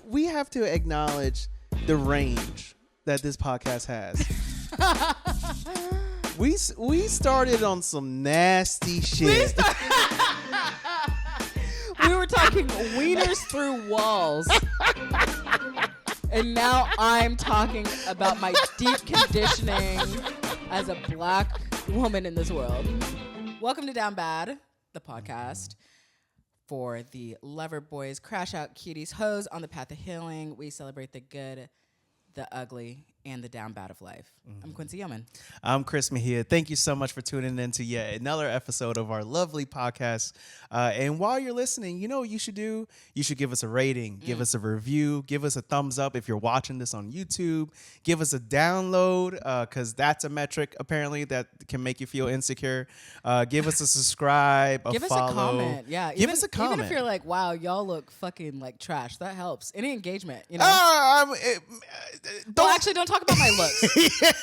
we have to acknowledge the range that this podcast has. We started on some nasty shit. We were talking wieners through walls. And now I'm talking about my deep conditioning as a black woman in this world. Welcome to Down Bad, the podcast for the loverboys, crashout, cuties, hoes on the path of healing. We celebrate the good, the ugly, and the down bad of life. I'm Quincy Yeoman. I'm Chris Mejia. Thank you so much for tuning in to yet another episode of our lovely podcast. And while you're listening, you know what you should do? You should give us a rating, give us a review, give us a thumbs up if you're watching this on YouTube. Give us a download, because that's a metric, apparently, that can make you feel insecure. Give us a subscribe, a Give follow. us a comment. Yeah. Give us a comment. Even if you're like, wow, y'all look fucking like trash. That helps. Any engagement, you know? Well, actually, don't talk about my looks.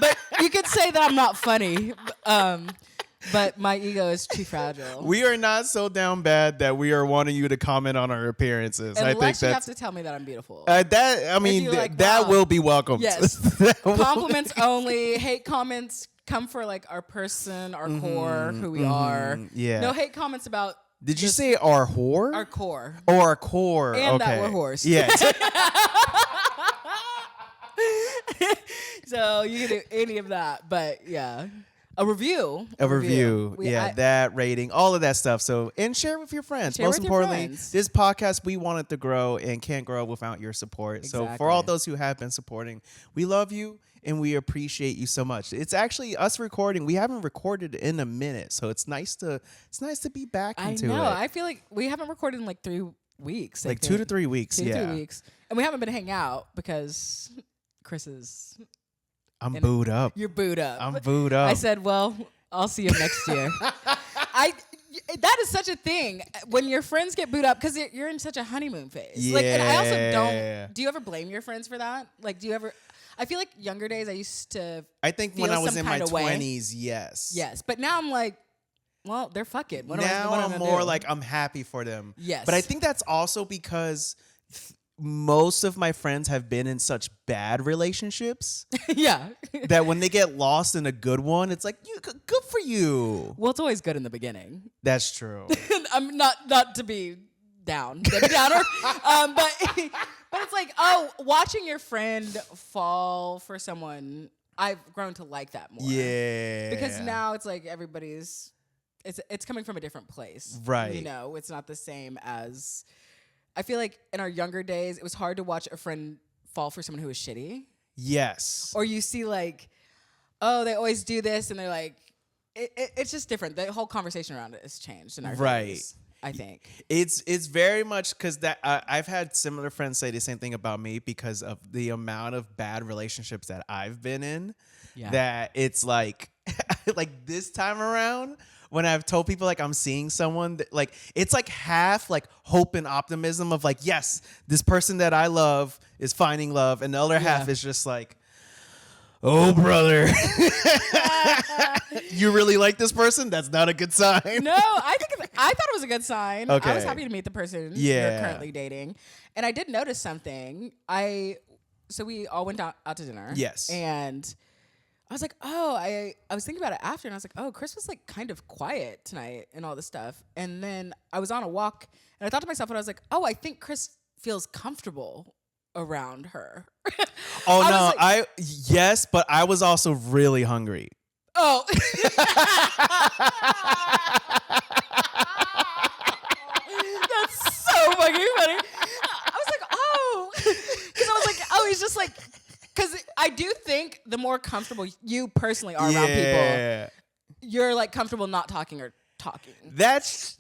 But you could say that I'm not funny. But my ego is too fragile. We are not so down bad that we are wanting you to comment on our appearances. Unless I think you that's have to tell me that I'm beautiful. That will be welcome. Yes. Compliments only. Hate comments come for like our person, our core, who we are. Yeah. No hate comments about. Did you say our whore? Our core. Or our core. And okay. that we're whores. Yes. So you can do any of that, but yeah. A review. That rating, all of that stuff. So, and share with your friends. Most importantly, this podcast, we want it to grow and can't grow without your support. Exactly. So for all those who have been supporting, we love you and we appreciate you so much. It's actually us recording. We haven't recorded in a minute, so it's nice to be back into it. I know. I feel like we haven't recorded in like 3 weeks. Like 2 to 3 weeks. 2 to 3 weeks. And we haven't been hanging out because Chris is... I'm booed up. You're booed up. I'm booed up. I said, well, I'll see you next year. That is such a thing when your friends get booed up because you're in such a honeymoon phase. Yeah. Like, and I also don't. Do you ever blame your friends for that? Like, do you ever? I feel like younger days I used to. I think when I was in my 20s, yes. Yes, but now I'm like, well, they're fucking. What I'm more like I'm happy for them. Yes, but I think that's also because. Most of my friends have been in such bad relationships. Yeah. That when they get lost in a good one, it's like, good for you. Well, it's always good in the beginning. That's true. I'm not to be down, Debbie Downer. But it's like, watching your friend fall for someone, I've grown to like that more. Yeah. Because now it's like everybody's, it's coming from a different place. Right. You know, it's not the same as... I feel like in our younger days, it was hard to watch a friend fall for someone who was shitty. Yes. Or you see like, oh, they always do this, and they're like, it's just different. The whole conversation around it has changed in our days, I think. It's very much because that I've had similar friends say the same thing about me because of the amount of bad relationships that I've been in. Yeah. That it's like, like this time around. When I've told people like I'm seeing someone that, like it's like half like hope and optimism of like, yes, this person that I love is finding love, and the other half is just like, oh brother, you really like this person? That's not a good sign. No, I thought it was a good sign. Okay. I was happy to meet the person you're currently dating, and I did notice something. So we all went out to dinner. Yes, and I was like, I was thinking about it after, and I was like, oh, Chris was like kind of quiet tonight and all this stuff. And then I was on a walk, and I thought to myself, and I was like, oh, I think Chris feels comfortable around her. Yes, but I was also really hungry. Oh. That's so fucking funny. I was like, oh. Because I was like, oh, he's just like... Because I do think the more comfortable you personally are around people, you're like comfortable not talking or talking. That's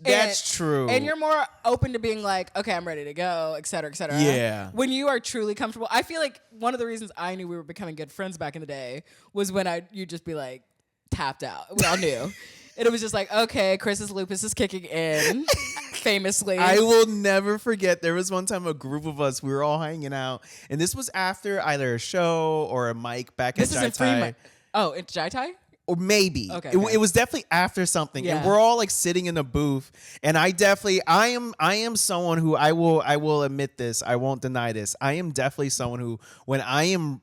true. And you're more open to being like, okay, I'm ready to go, et cetera, et cetera. Yeah. When you are truly comfortable. I feel like one of the reasons I knew we were becoming good friends back in the day was when you'd just be like tapped out. We all knew. And it was just like, okay, Chris's lupus is kicking in. Famously. I will never forget, there was one time a group of us, we were all hanging out, and this was after either a show or a mic back at Jai Tai. Oh, it's Jai Tai? Or maybe. Okay. It was definitely after something. Yeah. And we're all like sitting in the booth. And I am someone who I will admit this. I won't deny this. I am definitely someone who when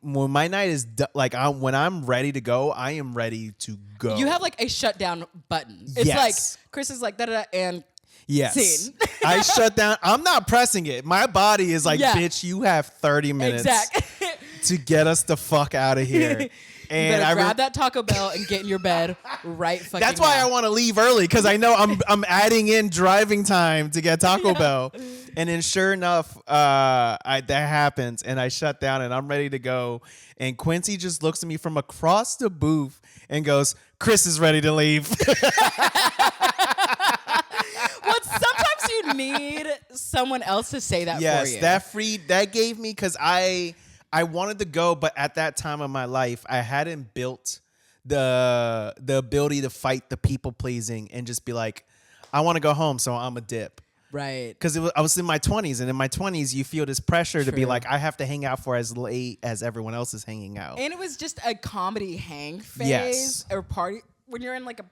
my night is when I'm ready to go, I am ready to go. You have like a shutdown button. It's like Chris is like da-da-da and yes. scene. I shut down. I'm not pressing it. My body is like, bitch, you have 30 minutes to get us the fuck out of here. And you better grab that Taco Bell and get in your bed right fucking That's why now. I want to leave early, because I know I'm adding in driving time to get Taco Bell. And then sure enough, that happens, and I shut down, and I'm ready to go. And Quincy just looks at me from across the booth and goes, Chris is ready to leave. Well, sometimes you need someone else to say that for you. Yes, that gave me, because I wanted to go, but at that time of my life, I hadn't built the ability to fight the people pleasing and just be like, I want to go home, so I'm a dip. Right. Because I was in my 20s, and in my 20s, you feel this pressure to be like, I have to hang out for as late as everyone else is hanging out. And it was just a comedy hang phase. Yes. Or party. When you're in like a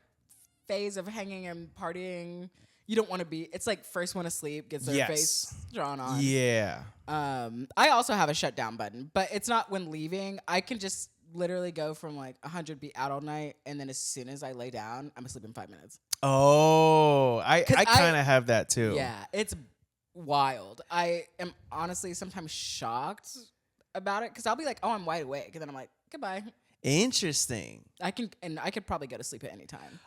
phase of hanging and partying, you don't want to be. It's like first one to sleep gets their face drawn on. Yeah. I also have a shutdown button, but it's not when leaving. I can just literally go from like 100 be out all night, and then as soon as I lay down, I'm asleep in 5 minutes. Oh, I kind of have that too. Yeah, it's wild. I am honestly sometimes shocked about it, because I'll be like, oh, I'm wide awake, and then I'm like, goodbye. Interesting. I could probably go to sleep at any time.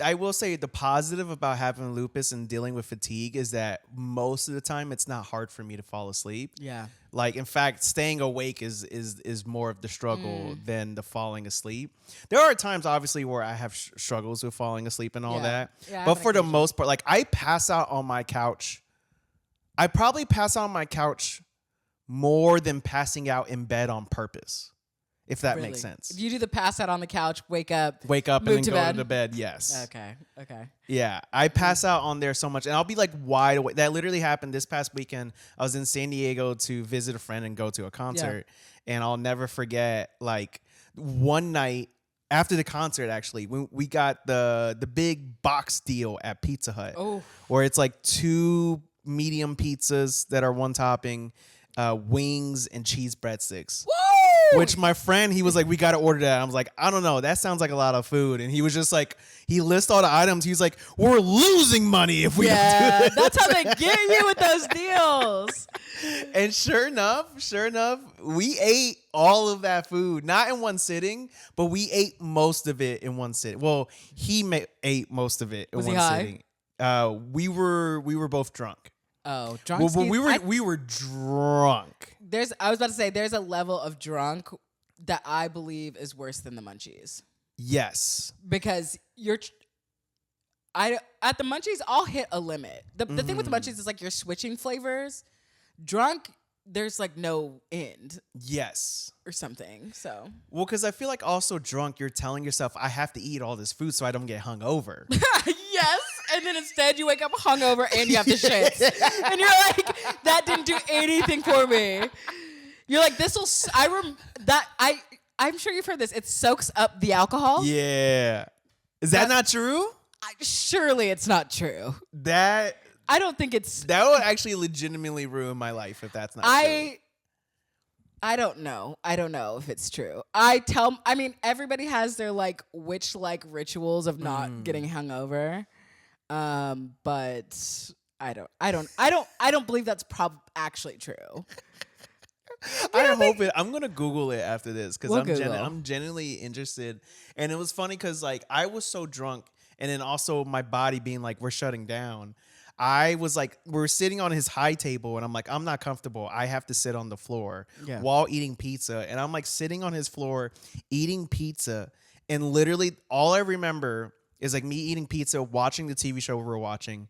I will say the positive about having lupus and dealing with fatigue is that most of the time it's not hard for me to fall asleep. Yeah. Like, in fact, staying awake is more of the struggle than the falling asleep. There are times, obviously, where I have struggles with falling asleep and all that. Yeah, but for the most part, like, I pass out on my couch. I probably pass out on my couch more than passing out in bed on purpose. If that makes sense. If you do the pass out on the couch, wake up, and then go to bed. Yes. Okay. Yeah, I pass out on there so much, and I'll be like wide awake. That literally happened this past weekend. I was in San Diego to visit a friend and go to a concert, and I'll never forget, like, one night after the concert, actually, when we got the big box deal at Pizza Hut, where it's like 2 medium pizzas that are one topping, wings and cheese breadsticks. Woo! Which my friend, he was like, we got to order that. I was like, I don't know. That sounds like a lot of food. And he was just like, he lists all the items. He's like, we're losing money if we don't do this. That's how they get you with those deals. And sure enough, we ate all of that food. Not in one sitting, but we ate most of it in one sitting. Well, he ate most of it in one sitting. We were both drunk. Oh, drunk. Well, we were drunk. I was about to say, there's a level of drunk that I believe is worse than the munchies. Yes, because at the munchies, I'll hit a limit. The thing with the munchies is like you're switching flavors. Drunk, there's like no end. Yes. Or something. So. Well, because I feel like also drunk, you're telling yourself, I have to eat all this food so I don't get hungover. Yes. And then instead you wake up hungover and you have the shits. And you're like, that didn't do anything for me. You're like, I'm sure you've heard this. It soaks up the alcohol. Yeah. Is that not true? Surely it's not true. I don't think it's... That would actually legitimately ruin my life if that's not true. I don't know. I don't know if it's true. Everybody has their like witch-like rituals of not getting hungover. But I don't believe that's actually true. I hope it. I'm gonna Google it after this because I'm genuinely interested. And it was funny because like I was so drunk, and then also my body being like, we're shutting down. I was like, we're sitting on his high table, and I'm like, I'm not comfortable. I have to sit on the floor while eating pizza. And I'm like sitting on his floor eating pizza, and literally all I remember is like me eating pizza, watching the TV show we were watching,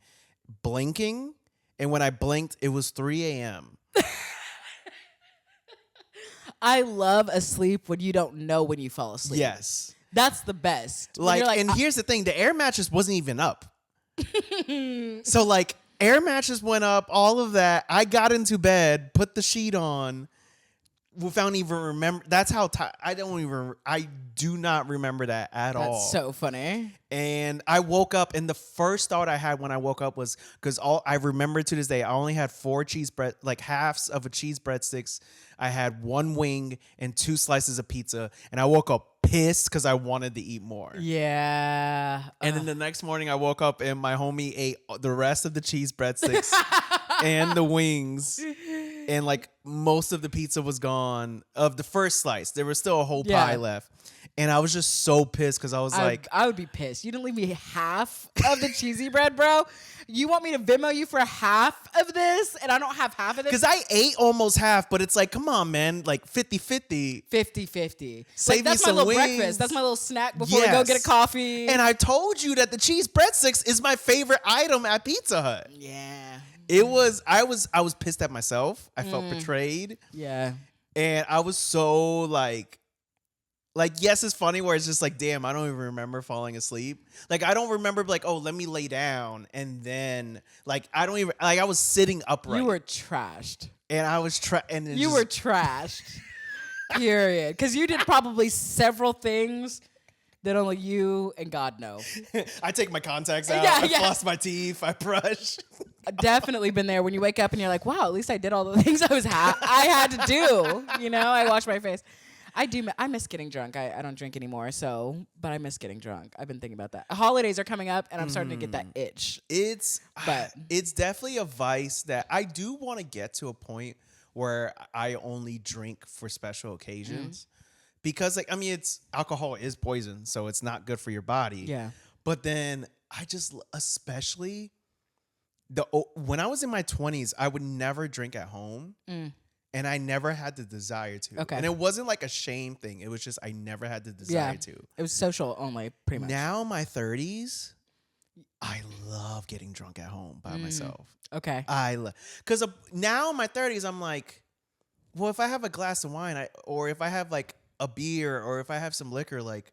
blinking, and when I blinked, it was 3 a.m. I love a sleep when you don't know when you fall asleep. Yes. That's the best. And here's the thing, the air mattress wasn't even up. So like air mattress went up, all of that. I got into bed, put the sheet on, without even remember. That's how I do not remember that at all. That's so funny. And I woke up, and the first thought I had when I woke up was, because all I remember to this day, I only had 4 halves of a cheese breadsticks. I had 1 wing and 2 slices of pizza, and I woke up pissed because I wanted to eat more. Yeah. And then the next morning I woke up and my homie ate the rest of the cheese breadsticks and the wings. And like most of the pizza was gone of the first slice. There was still a whole pie left. And I was just so pissed because I was I would be pissed. You didn't leave me half of the cheesy bread, bro. You want me to Venmo you for half of this, and I don't have half of this? Because I ate almost half, but it's like, come on, man. Like 50-50. 50-50. Save like, that's me my some little wings. breakfast. That's my little snack before we go get a coffee. And I told you that the cheese breadsticks is my favorite item at Pizza Hut. Yeah. It was, I was pissed at myself. I felt betrayed. Yeah. And I was so like, yes, it's funny where it's just like, damn, I don't even remember falling asleep. Like, I don't remember like, oh, let me lay down. And then like, I don't even, like I was sitting upright. You were trashed. And I was You were trashed. Period. Because you did probably several things that only you and God know. I take my contacts out. I floss my teeth. I brush. I've definitely been there when you wake up and you're like, wow, at least I did all the things I had to do. You know, I wash my face. I miss getting drunk. I don't drink anymore, but I miss getting drunk. I've been thinking about that. Holidays are coming up, and I'm starting to get that itch. It's definitely a vice that I do want to get to a point where I only drink for special occasions. Because like, I mean, alcohol is poison, so it's not good for your body. Yeah. But then I just, especially when I was in my 20s, I would never drink at home. And I never had the desire to. Okay. And it wasn't like a shame thing. It was just I never had the desire to. It was social only, pretty much. Now, my 30s, I love getting drunk at home by myself. Okay. Because now in my 30s, I'm like, well, if I have a glass of wine, or if I have like a beer, or if I have some liquor, like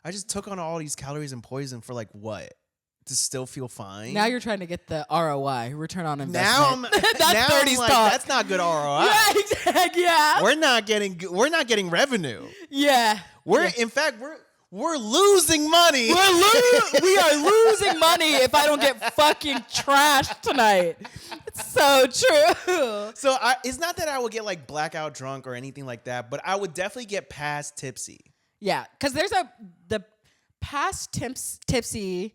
I just took on all these calories and poison for like what? To still feel fine. Now you're trying to get the ROI, return on investment. Now that's 30s like, talk. That's not good ROI. Yeah. We're not getting revenue. Yeah. In fact, we're losing money. We are losing money if I don't get fucking trashed tonight. It's so true. So it's not that I would get like blackout drunk or anything like that, but I would definitely get past tipsy. Yeah, because there's the past tipsy.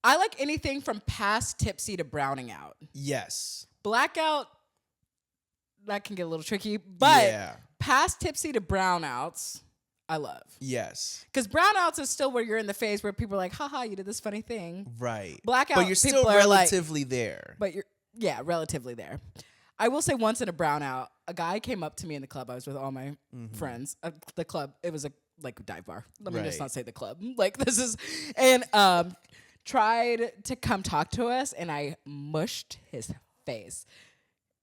I like anything from past tipsy to browning out. Yes. Blackout, that can get a little tricky, but past tipsy to brownouts, I love. Yes. Because brownouts is still where you're in the phase where people are like, haha, you did this funny thing. Right. Blackout, but you're still relatively there. But you're, relatively there. I will say once in a brownout, a guy came up to me in the club. I was with all my friends. The club, it was a dive bar. Let me just not say the club. Like this is, and tried to come talk to us, and I mushed his face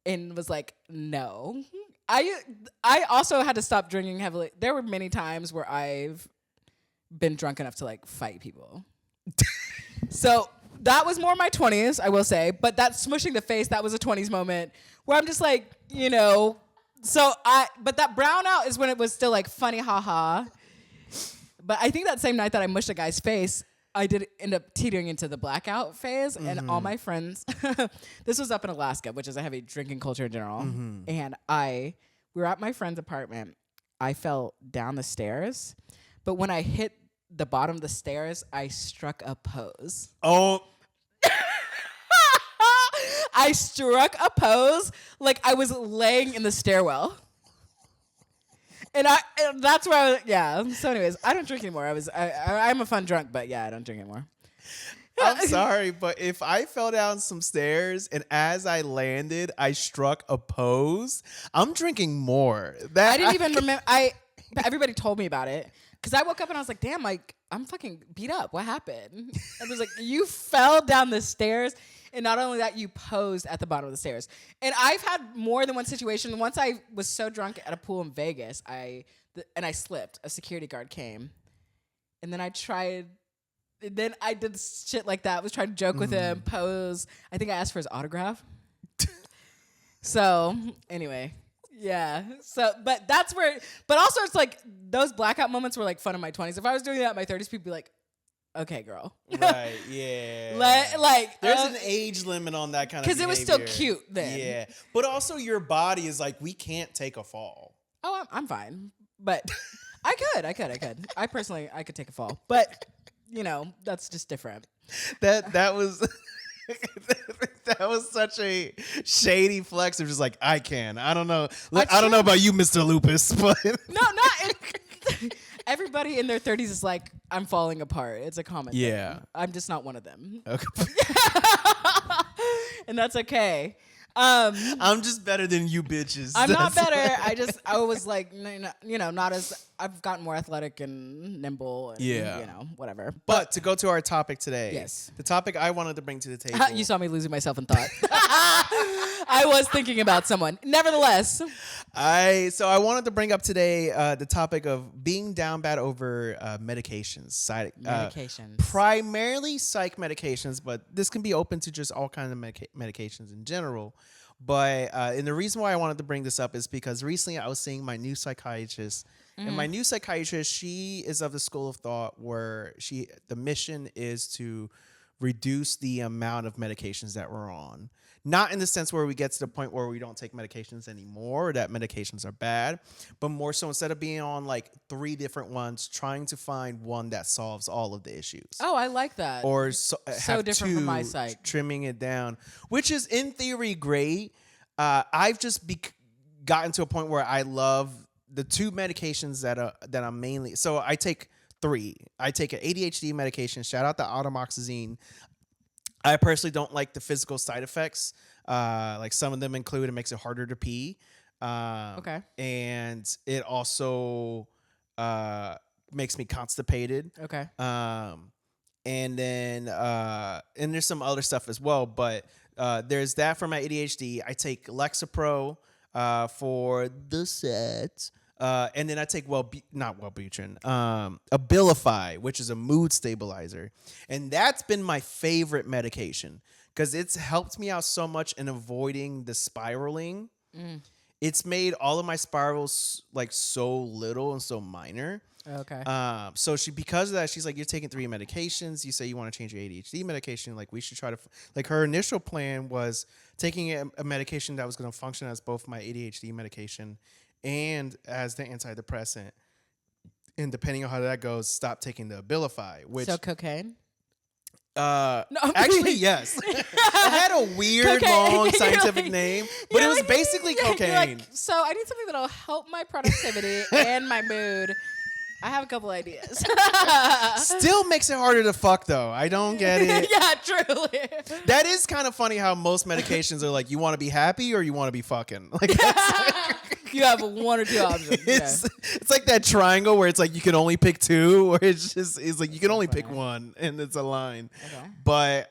and was like, no. I also had to stop drinking heavily. There were many times where I've been drunk enough to like fight people. So that was more my 20s, I will say. But that smushing the face, that was a 20s moment where I'm just like, you know. But that brownout is when it was still like funny, haha. But I think that same night that I mushed a guy's face, I did end up teetering into the blackout phase, and all my friends, this was up in Alaska, which is a heavy drinking culture in general, and we were at my friend's apartment. I fell down the stairs, but when I hit the bottom of the stairs, I struck a pose. Oh. I struck a pose like I was laying in the stairwell. And that's where I was, yeah. So anyways, I don't drink anymore. I'm a fun drunk, but yeah, I don't drink anymore. I'm sorry, but if I fell down some stairs and as I landed, I struck a pose, I'm drinking more. I didn't even remember. Everybody told me about it because I woke up and I was like, damn, like I'm fucking beat up. What happened? I was like, you fell down the stairs. And not only that, you posed at the bottom of the stairs. And I've had more than one situation. Once I was so drunk at a pool in Vegas, I slipped. A security guard came. And then I did shit like that. I was trying to joke with him, pose. I think I asked for his autograph. So, anyway. Yeah. So, but that's where, but also it's like those blackout moments were like fun in my 20s. If I was doing that in my 30s, people be like, okay, girl. Right, yeah. like there's an age limit on that kind of behavior. Because it was still cute then. Yeah. But also your body is like, we can't take a fall. Oh, I'm fine. But I could. I personally, I could take a fall. But, that's just different. That was... that was such a shady flex of just like, I can. I don't know. I don't know about you, Mr. Lupus, but... No, not... Everybody in their 30s is like, I'm falling apart. It's a common thing. I'm just not one of them. Okay. And that's okay. I'm just better than you bitches. I'm not better. I was like, not as... I've gotten more athletic and nimble and, whatever. But to go to our topic today. Yes. The topic I wanted to bring to the table. You saw me losing myself in thought. I was thinking about someone. Nevertheless. I wanted to bring up today the topic of being down bad over medications. Medications. Primarily psych medications, but this can be open to just all kinds of medications in general. But and the reason why I wanted to bring this up is because recently I was seeing my new psychiatrist. And my new psychiatrist, she is of the school of thought where the mission is to reduce the amount of medications that we're on. Not in the sense where we get to the point where we don't take medications anymore, or that medications are bad, but more so instead of being on like 3 different ones, trying to find one that solves all of the issues. Oh, I like that. Or so have different 2, from my psych. Trimming it down, which is in theory great. I've just gotten to a point where I love the 2 medications that I'm mainly... So I take 3. I take an ADHD medication. Shout out to atomoxazine. I personally don't like the physical side effects. Like some of them include it makes it harder to pee. Okay. And it also makes me constipated. Okay. And then and there's some other stuff as well. But there's that for my ADHD. I take Lexapro for the set. And then I take Wellbutrin, Abilify, which is a mood stabilizer. And that's been my favorite medication because it's helped me out so much in avoiding the spiraling. It's made all of my spirals like so little and so minor. Okay. So because of that, she's like, you're taking 3 medications. You say you want to change your ADHD medication. Like we should try to, like her initial plan was taking a medication that was going to function as both my ADHD medication and as the antidepressant, and depending on how that goes, stop taking the Abilify. So cocaine? No, actually, yes. It had a weird, long scientific name, but it was basically cocaine. Like, so I need something that'll help my productivity and my mood. I have a couple ideas. Still makes it harder to fuck, though. I don't get it. Yeah, truly. That is kind of funny how most medications are like, you want to be happy or you want to be fucking. Like that's you have 1 or 2 options. It's like that triangle where it's like you can only pick 2, or it's like you can only pick 1, and it's a line. Okay. But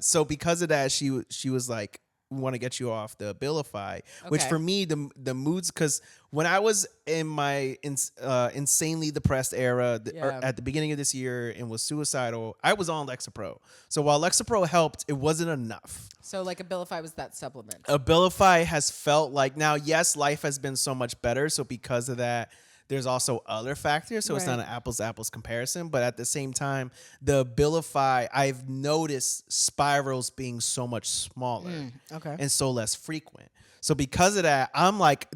so because of that, she was like, we want to get you off the Abilify, which for me the moods, because when I was in my insanely depressed era at the beginning of this year and was suicidal, I was on Lexapro. So while Lexapro helped, it wasn't enough. So like Abilify was that supplement. Abilify has felt like, now yes, life has been so much better, so because of that there's also other factors, so it's not an apples to apples comparison. But at the same time, the Abilify, I've noticed spirals being so much smaller and so less frequent. So because of that, I'm like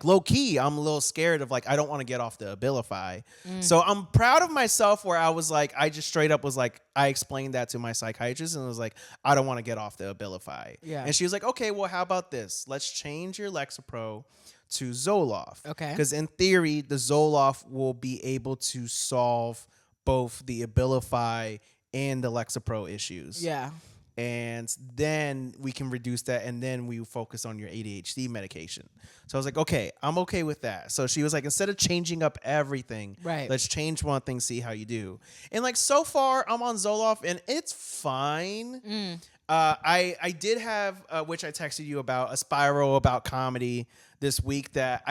low key, I'm a little scared of like, I don't want to get off the Abilify. So I'm proud of myself where I was like, I just straight up was like, I explained that to my psychiatrist and was like, I don't want to get off the Abilify. Yeah. And she was like, okay, well, how about this? Let's change your Lexapro to Zoloft. Okay. Because in theory, the Zoloft will be able to solve both the Abilify and the Lexapro issues. Yeah. And then we can reduce that, and then we focus on your ADHD medication. So I was like, okay, I'm okay with that. So she was like, instead of changing up everything, let's change one thing, see how you do. And like so far, I'm on Zoloft, and it's fine. I did have, which I texted you about, a spiral about comedy this week that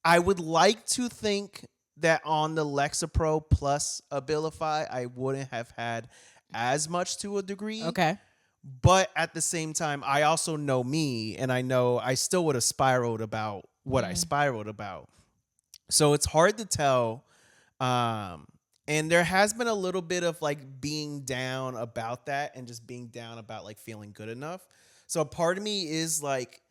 I would like to think that on the Lexapro plus Abilify, I wouldn't have had as much to a degree. Okay. But at the same time, I also know me, and I know I still would have spiraled about what I spiraled about. So it's hard to tell. And there has been a little bit of like being down about that and just being down about like feeling good enough. So a part of me is like,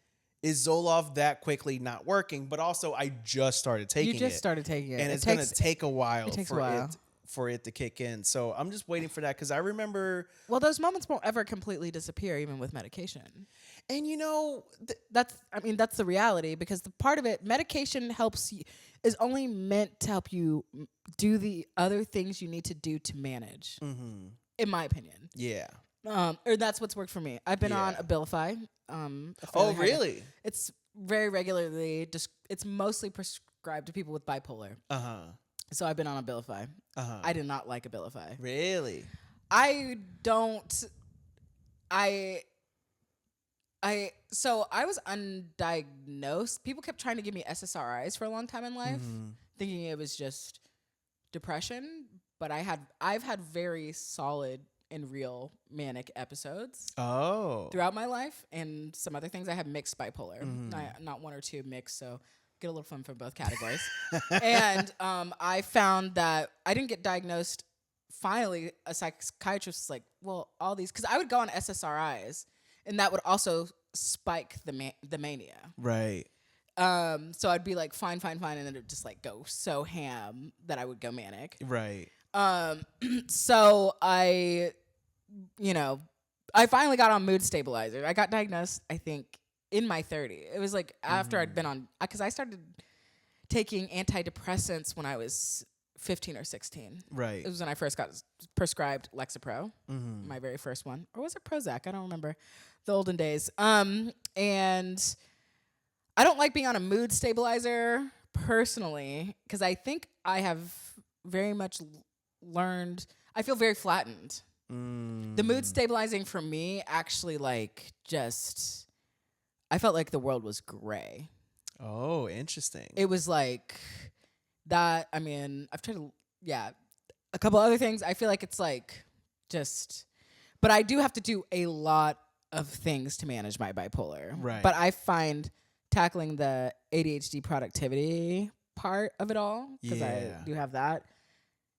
is Zoloft that quickly not working? But also, I just started taking it. You just started taking it. And it's going to take a while it takes for a while. for it to kick in. So I'm just waiting for that because I remember. Well, those moments won't ever completely disappear, even with medication. And you know, that's the reality, because the part of it, medication helps you, is only meant to help you do the other things you need to do to manage. Mm-hmm. In my opinion. Yeah. Or that's what's worked for me. I've been on Abilify. Oh, really? It's very regularly. It's mostly prescribed to people with bipolar. So I've been on Abilify. I did not like Abilify. Really? So I was undiagnosed. People kept trying to give me SSRIs for a long time in life, thinking it was just depression. But I've had very solid and real manic episodes throughout my life, and some other things. I have mixed bipolar, not one or two, mixed, so get a little fun from both categories. And I found that I didn't get diagnosed. Finally, a psychiatrist was like, well, all these, because I would go on SSRIs, and that would also spike the mania. Right. So I'd be like, fine, and then it would just like go so ham that I would go manic. Right. So I finally got on mood stabilizer. I got diagnosed, I think, in my 30s. It was like after I'd been on, because I started taking antidepressants when I was 15 or 16. Right. It was when I first got prescribed Lexapro, my very first one. Or was it Prozac? I don't remember. The olden days. And I don't like being on a mood stabilizer personally, because I think I have very much learned, I feel very flattened. The mood stabilizing for me actually I felt like the world was gray. Oh, interesting. It was like that. I mean, I've tried a couple other things. I feel like it's like but I do have to do a lot of things to manage my bipolar. Right. But I find tackling the ADHD productivity part of it all, because I do have that,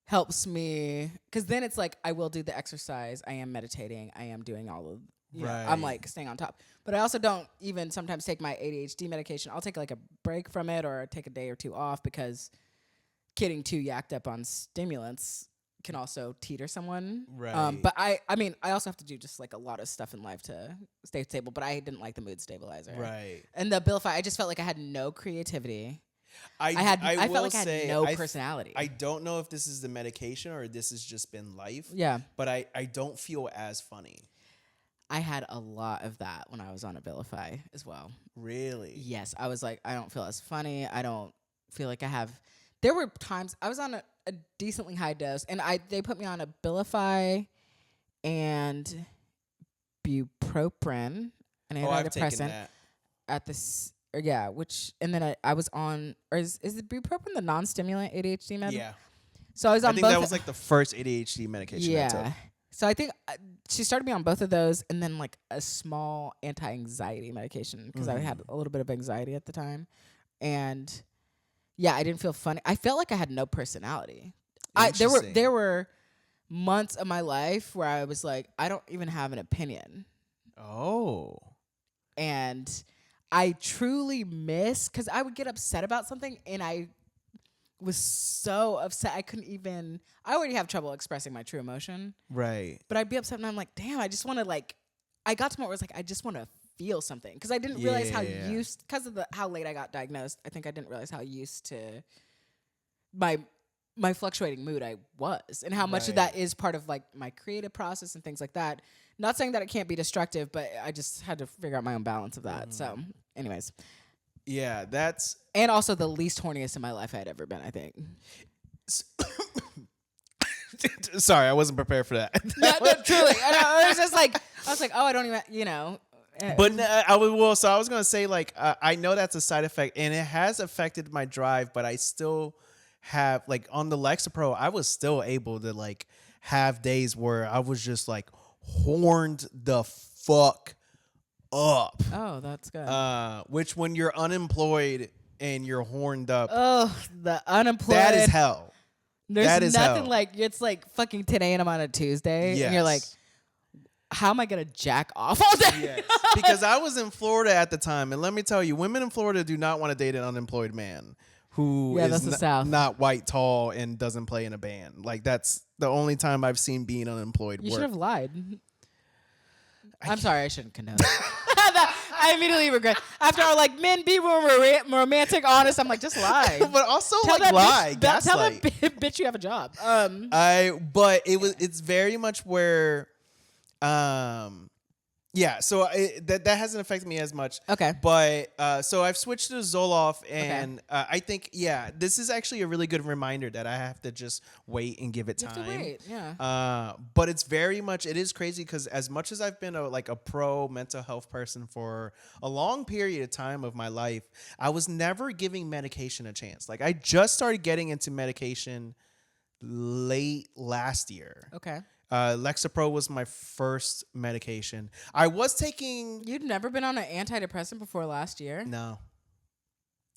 helps me, because then it's like I will do the exercise, I am meditating, I am doing all of, I'm like staying on top. But I also don't even sometimes take my ADHD medication. I'll take like a break from it, or take a day or two off, because getting too yacked up on stimulants can also teeter someone. Right. But I mean, I also have to do just like a lot of stuff in life to stay stable, but I didn't like the mood stabilizer. Right. And the Abilify, I just felt like I had no creativity. I felt like I had no personality. I don't know if this is the medication or this has just been life. Yeah. But I don't feel as funny. I had a lot of that when I was on Abilify as well. Really? Yes. I was like, I don't feel as funny. I don't feel like I have. There were times I was on a decently high dose, and they put me on Abilify and bupropion, an antidepressant. I've taken that. At this. And then I was on, or is the bupropion the non-stimulant ADHD med? Yeah. So I was on I think both. that was like the first ADHD medication I took. So I think she started me on both of those, and then like a small anti-anxiety medication, because I had a little bit of anxiety at the time. And I didn't feel funny. I felt like I had no personality. There were months of my life where I was like, I don't even have an opinion. Oh. And I truly miss, because I would get upset about something, and I was so upset I already have trouble expressing my true emotion. Right. But I'd be upset, and I'm like, damn, I just want to I got to a point where it's like, I just want to feel something, because I didn't realize because of how late I got diagnosed, I think I didn't realize how used to my fluctuating mood I was, and how much of that is part of like my creative process and things like that. Not saying that it can't be destructive, but I just had to figure out my own balance of that. So anyways. Yeah, that's... And also the least horniest in my life I had ever been, I think. Sorry, I wasn't prepared for that. No, truly. I was just like, oh, I don't even, But I was going to say, like, I know that's a side effect, and it has affected my drive, but I still have, like, on the Lexapro, I was still able to, like, have days where I was just, like, horned the fuck up. Oh, that's good. Which when you're unemployed and you're horned up, the unemployed. that is hell. There's that is nothing hell. like it's like fucking 10 a.m. on a Tuesday, and you're like, how am I gonna jack off all day? Yes. Because I was in Florida at the time, and let me tell you, women in Florida do not want to date an unemployed man who is not white, tall, and doesn't play in a band. Like, that's the only time I've seen being unemployed You work. should have lied. I'm sorry, I shouldn't condone that. I immediately regret. After I like, men, be more romantic, honest. I'm like, just lie. But also tell like lie, bitch, tell gaslight. that bitch you have a job. But it's very much where, yeah. So that hasn't affected me as much. Okay. But so I've switched to Zoloft, and I think this is actually a really good reminder that I have to just wait and give it time. You have to wait. Yeah. But it's very much, it is crazy because as much as I've been a pro mental health person for a long period of time of my life, I was never giving medication a chance. Like, I just started getting into medication late last year. Okay. Lexapro was my first medication. I was taking... You'd never been on an antidepressant before last year? No.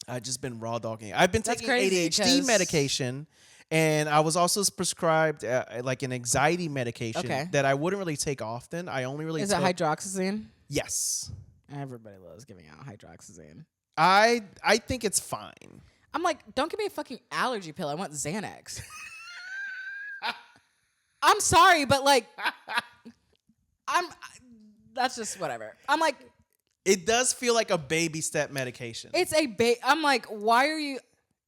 I've just been raw dogging. I've been taking crazy, ADHD medication, and I was also prescribed like an anxiety medication that I wouldn't really take often. I only really Is it hydroxyzine? Yes. Everybody loves giving out hydroxyzine. I think it's fine. I'm like, don't give me a fucking allergy pill. I want Xanax. I'm sorry, but like, that's just whatever. I'm like, it does feel like a baby step medication. It's I'm like, why are you?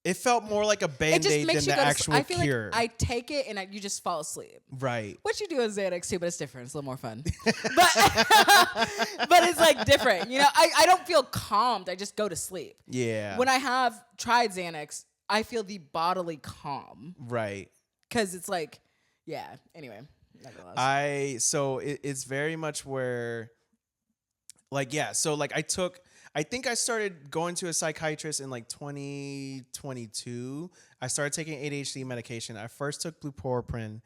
It felt more like a Band-Aid than the actual I feel cure. like I take it and you just fall asleep. Right. What you do with Xanax too, but it's different. It's a little more fun. but it's like different. You know, I don't feel calmed. I just go to sleep. Yeah. When I have tried Xanax, I feel the bodily calm. Right. Because it's like, yeah. Anyway. It's very much where, like, yeah. So like I think I started going to a psychiatrist in like 2022. I started taking ADHD medication. I first took bupropion,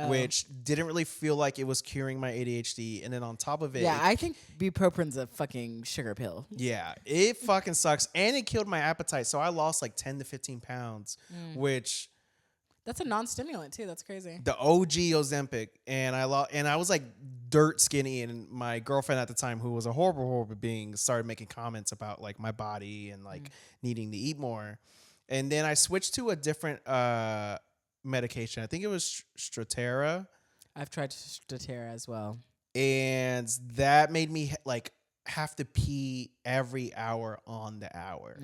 which didn't really feel like it was curing my ADHD. And then on top of it... Yeah, I think bupropien's a fucking sugar pill. Yeah, it fucking sucks. And it killed my appetite. So I lost like 10 to 15 pounds, which... That's a non-stimulant too. That's crazy. The OG Ozempic, and I was like dirt skinny, and my girlfriend at the time, who was a horrible being, started making comments about like my body and like needing to eat more. And then I switched to a different medication. I think it was Strattera. I've tried Strattera as well, and that made me like have to pee every hour on the hour.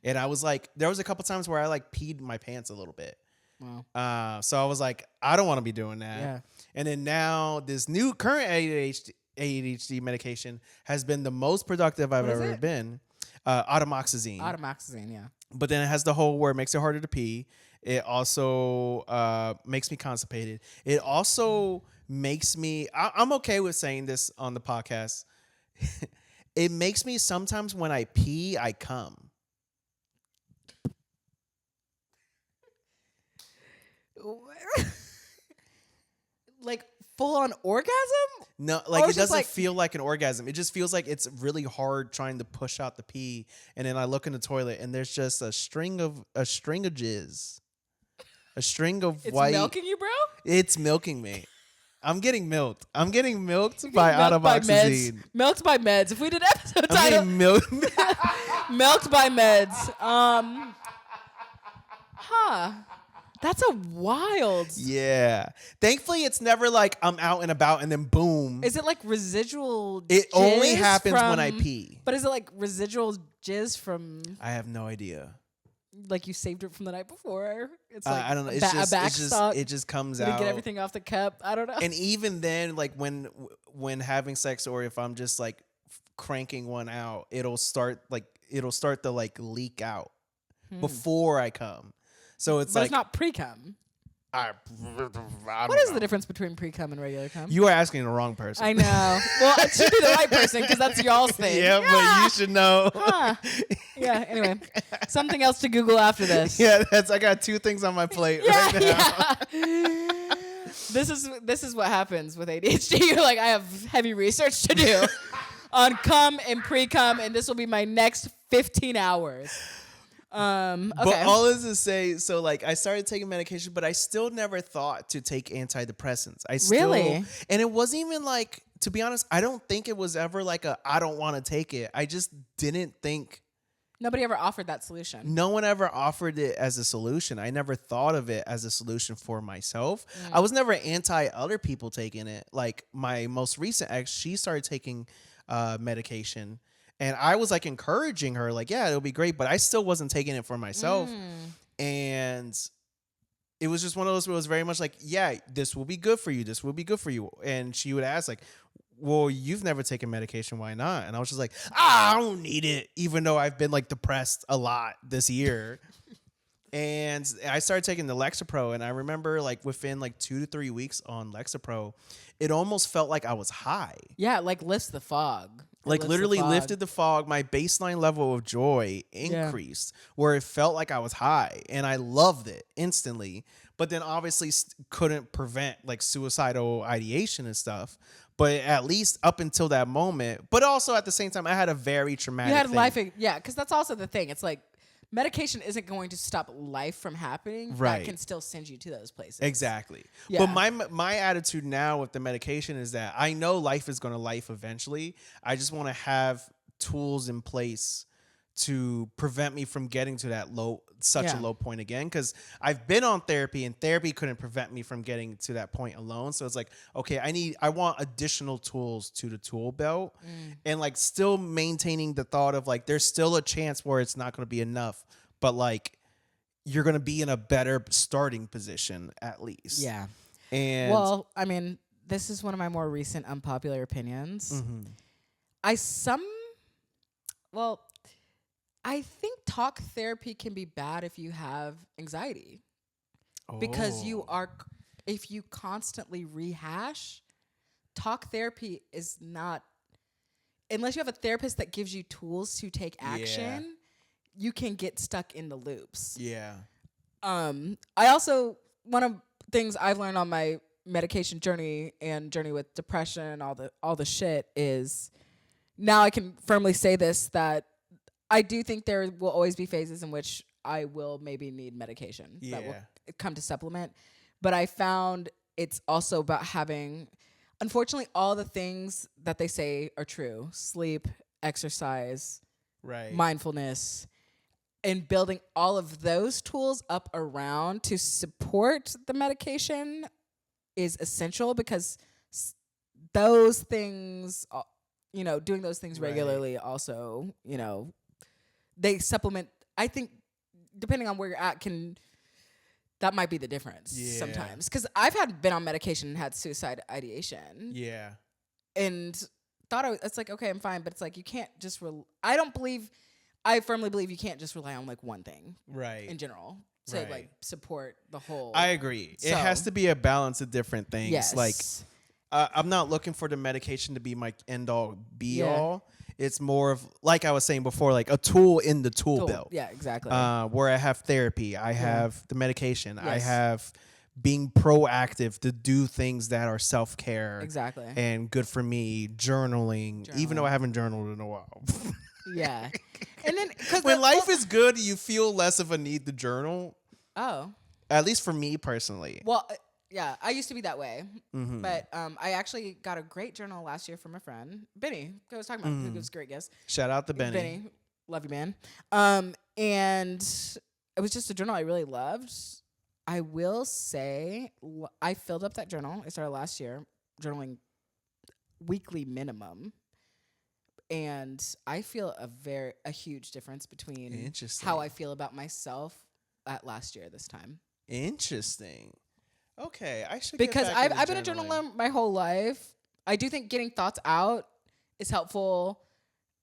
And I was like, there was a couple times where I like peed my pants a little bit. Wow. So I was like, I don't want to be doing that. Yeah. And then now this new current ADHD medication has been the most productive I've ever been. Atomoxazine. Atomoxazine, yeah. But then it has the whole where it makes it harder to pee. It also makes me constipated. It also makes me, I'm okay with saying this on the podcast. It makes me sometimes when I pee, I come. Like full on orgasm? No, like it doesn't feel like an orgasm. It just feels like it's really hard trying to push out the pee, and then I look in the toilet and there's just a string of jizz. A string of white. It's milking you, bro? It's milking me. I'm getting milked. I'm getting milked by atomoxazine. Milked by meds. If we did episode I'm title, getting milked. milked by meds. That's a wild. Yeah. Thankfully, it's never like I'm out and about and then boom. Is it like residual It jizz only happens when I pee. But is it like residual jizz from... I have no idea. Like you saved it from the night before? It's like I don't know. a backstock. It just comes out. out. Get everything off the cup. I don't know. And even then, like when having sex, or if I'm just like cranking one out, it'll start to like leak out before I come. So it's it's not pre-cum. What is the difference between pre-cum and regular cum? You are asking the wrong person. I know. Well, it should be the right person because that's y'all's thing. Yeah, but you should know. Yeah, anyway. Something else to Google after this. Yeah, I got two things on my plate right now. This is what happens with ADHD. You're like, I have heavy research to do on cum and pre-cum, and this will be my next 15 hours. Okay. But all is to say, so like I started taking medication, but I still never thought to take antidepressants. Really? And it wasn't even like, to be honest, I don't think it was ever like I don't want to take it. I just didn't think. Nobody ever offered that solution. No one ever offered it as a solution. I never thought of it as a solution for myself. I was never anti other people taking it. Like my most recent ex, she started taking medication. And I was like encouraging her, like, yeah, it'll be great. But I still wasn't taking it for myself. And it was just one of those where it was very much like, yeah, this will be good for you. This will be good for you. And she would ask, like, well, you've never taken medication. Why not? And I was just like, I don't need it, even though I've been like depressed a lot this year. And I started taking the Lexapro. And I remember like within like 2 to 3 weeks on Lexapro, it almost felt like I was high. Yeah, like lifts the fog. Like literally lifted the fog. My baseline level of joy increased where it felt like I was high. And I loved it instantly. But then obviously couldn't prevent like suicidal ideation and stuff. But at least up until that moment. But also at the same time, I had a very traumatic You had thing. life. Yeah, because that's also the thing. It's like medication isn't going to stop life from happening. Right. That can still send you to those places. Exactly. Yeah. But my attitude now with the medication is that I know life is going to life eventually. I just want to have tools in place to prevent me from getting to that such a low point again. Because I've been on therapy and therapy couldn't prevent me from getting to that point alone. So it's like, okay, I want additional tools to the tool belt and like still maintaining the thought of like, there's still a chance where it's not going to be enough, but like you're going to be in a better starting position at least. Yeah. And well, I mean, this is one of my more recent unpopular opinions. I think talk therapy can be bad if you have anxiety. Because if you constantly rehash, talk therapy is not, unless you have a therapist that gives you tools to take action, you can get stuck in the loops. Yeah. I also, one of things I've learned on my medication journey and journey with depression, all the shit is, now I can firmly say this, that I do think there will always be phases in which I will maybe need medication that will come to supplement. But I found it's also about having, unfortunately, all the things that they say are true. Sleep, exercise, mindfulness, and building all of those tools up around to support the medication is essential, because those things, doing those things regularly also, they supplement. I think depending on where you're at, that might be the difference sometimes. Because I've been on medication and had suicide ideation. Yeah. And it's like, okay, I'm fine. But it's like, you can't just, I firmly believe you can't just rely on like one thing. Right. In general. To like support the whole. I agree. So, it has to be a balance of different things. Yes. Like, I'm not looking for the medication to be my end all be all. It's more of, like I was saying before, like a tool in the tool belt. Yeah, exactly. Where I have therapy, I have the medication, I have being proactive to do things that are self-care. Exactly. And good for me, journaling. Even though I haven't journaled in a while. Yeah. And then, when life is good, you feel less of a need to journal. Oh. At least for me personally. Well, yeah, I used to be that way, but I actually got a great journal last year from a friend, Benny, who I was talking about, who was a great guest. Shout out to Benny. Benny, love you, man. And it was just a journal I really loved. I will say, I filled up that journal. I started last year, journaling weekly minimum. And I feel a huge difference between how I feel about myself at last year this time. Interesting. Okay, I should because I've been a journaler my whole life. I do think getting thoughts out is helpful.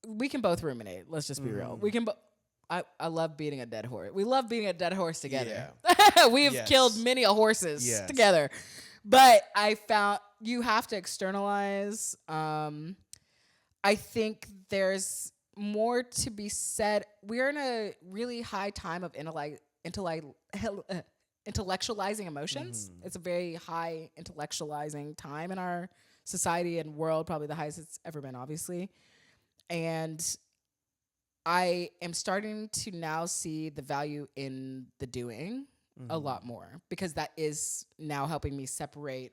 We can both ruminate. Let's just be real. We can. I love beating a dead horse. We love beating a dead horse together. Yeah. We've killed many horses together. But I found you have to externalize. I think there's more to be said. We're in a really high time of intellectualizing emotions. It's a very high intellectualizing time in our society and world, probably the highest it's ever been, obviously. And I am starting to now see the value in the doing a lot more, because that is now helping me separate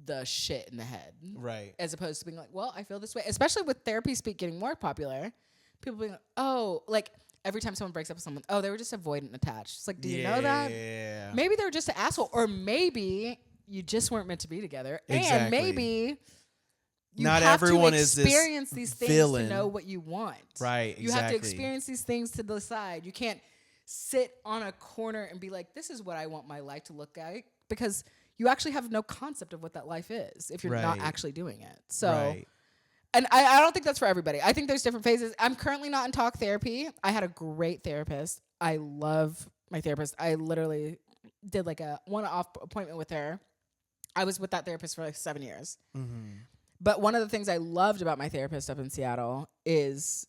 the shit in the head. Right. As opposed to being like, well, I feel this way. Especially with therapy speak getting more popular. People being like, oh, like every time someone breaks up with someone, oh, they were just avoidant attached. It's like, do you know that? Yeah. Maybe they were just an asshole. Or maybe you just weren't meant to be together. Exactly. And maybe you not have everyone to is this experience these things villain. to know what you want. Right, You have to experience these things to decide. You can't sit on a corner and be like, this is what I want my life to look like, because you actually have no concept of what that life is if you're not actually doing it. So, and I don't think that's for everybody. I think there's different phases. I'm currently not in talk therapy. I had a great therapist. I love my therapist. I literally did like a one-off appointment with her. I was with that therapist for like 7 years. But one of the things I loved about my therapist up in Seattle is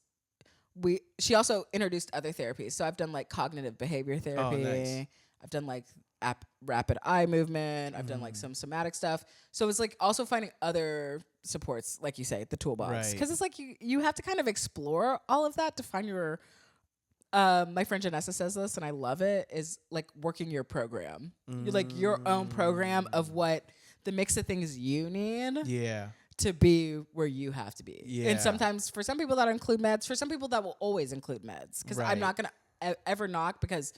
she also introduced other therapies. So I've done like cognitive behavior therapy. Oh, nice. I've done like rapid eye movement. I've done like some somatic stuff. So it's like also finding other supports, like you say, the toolbox. Because it's like you have to kind of explore all of that to find your. My friend Janessa says this, and I love it. Is like working your program. You're like your own program of what the mix of things you need. Yeah. To be where you have to be. Yeah. And sometimes for some people that include meds, for some people that will always include meds. Because I'm not going to ever knock, because,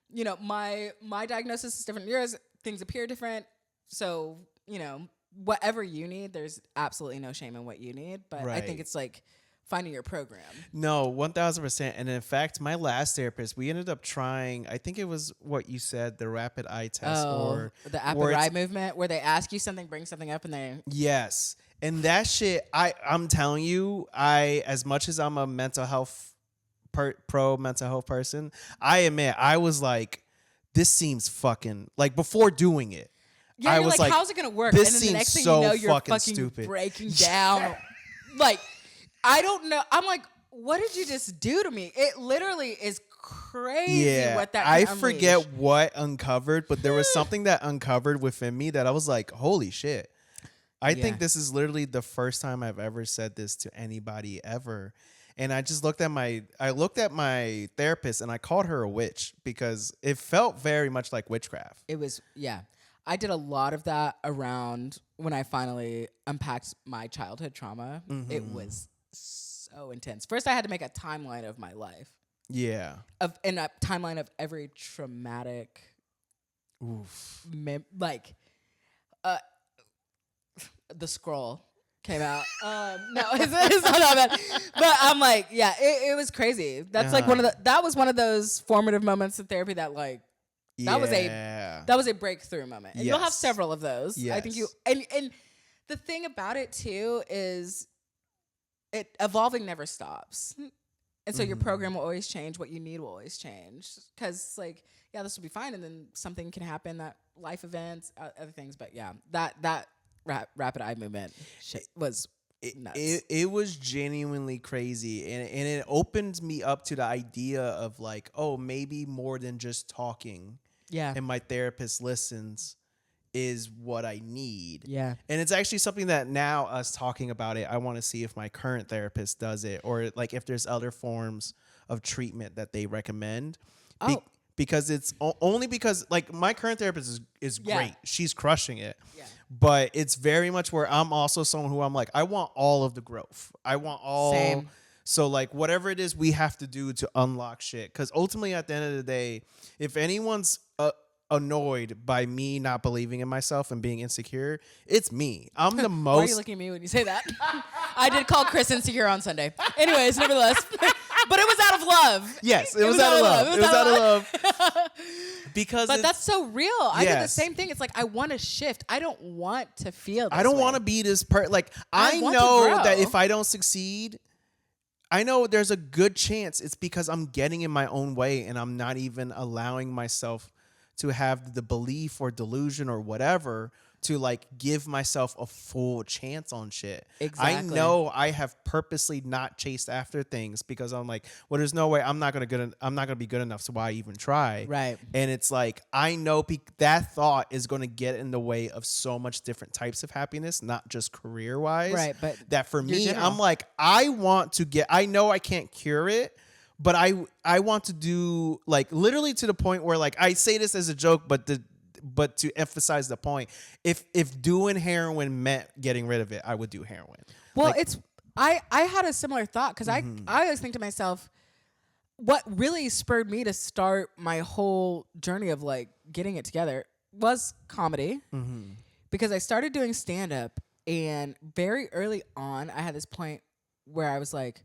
you know, my diagnosis is different than yours. Things appear different. So, you know, whatever you need, there's absolutely no shame in what you need. But I think it's like finding your program. No, 1,000%. And in fact, my last therapist, we ended up trying, I think it was what you said, the rapid eye test, or the rapid eye movement, where they ask you something, bring something up, and they. Yes. And that shit, I'm telling you, as much as I'm a mental health pro mental health person, I admit I was like, this seems fucking, like, before doing it. Yeah, I you're was like, how's it gonna work? This and then seems the next thing so you know, you're fucking stupid. Breaking down. Like, I don't know. I'm like, what did you just do to me? It literally is crazy what that I can forget unleash. what uncovered, but there was something that uncovered within me that I was like, holy shit. I think this is literally the first time I've ever said this to anybody ever. And I just looked at my therapist and I called her a witch, because it felt very much like witchcraft. It was, I did a lot of that around when I finally unpacked my childhood trauma. It was so intense. First, I had to make a timeline of my life. Yeah. And a timeline of every traumatic. The scroll came out. No, it's not that bad. But I'm like, it was crazy. That's like that was one of those formative moments in therapy that like, that was a breakthrough moment. And you'll have several of those. Yes. I think and the thing about it too is evolving never stops. And so your program will always change. What you need will always change. Because like, this will be fine. And then something can happen, that life events, other things. But that rapid eye movement shit was nuts. It was genuinely crazy. And it opened me up to the idea of like, oh, maybe more than just talking. Yeah. And my therapist listens is what I need. Yeah. And it's actually something that now, us talking about it, I want to see if my current therapist does it, or like if there's other forms of treatment that they recommend. Because it's only because like my current therapist is great. She's crushing it. Yeah. But it's very much where I'm also someone who I'm like, I want all of the growth. I want all. Same. So like whatever it is we have to do to unlock shit. Because ultimately at the end of the day, if anyone's annoyed by me not believing in myself and being insecure, it's me. I'm the most. Why are you looking at me when you say that? I did call Chris insecure on Sunday. Anyways, nevertheless. But it was out of love. Yes, it was out of love. It was out of love. But that's so real. I did the same thing. It's like I want to shift. I don't want to feel this I don't want to be this like I know that if I don't succeed, I know there's a good chance it's because I'm getting in my own way and I'm not even allowing myself to have the belief or delusion or whatever to like give myself a full chance on shit. Exactly. I know I have purposely not chased after things because I'm like, well, there's no way I'm not gonna be good enough, so why even try? Right. And it's like I know that thought is gonna get in the way of so much different types of happiness, not just career wise. Right. But that for me, general. I'm like, I know I can't cure it, but I want to do like literally to the point where like I say this as a joke, but to emphasize the point, if doing heroin meant getting rid of it, I would do heroin. Well, like, I had a similar thought because I always think to myself, what really spurred me to start my whole journey of like getting it together was comedy, because I started doing stand up, and very early on I had this point where I was like,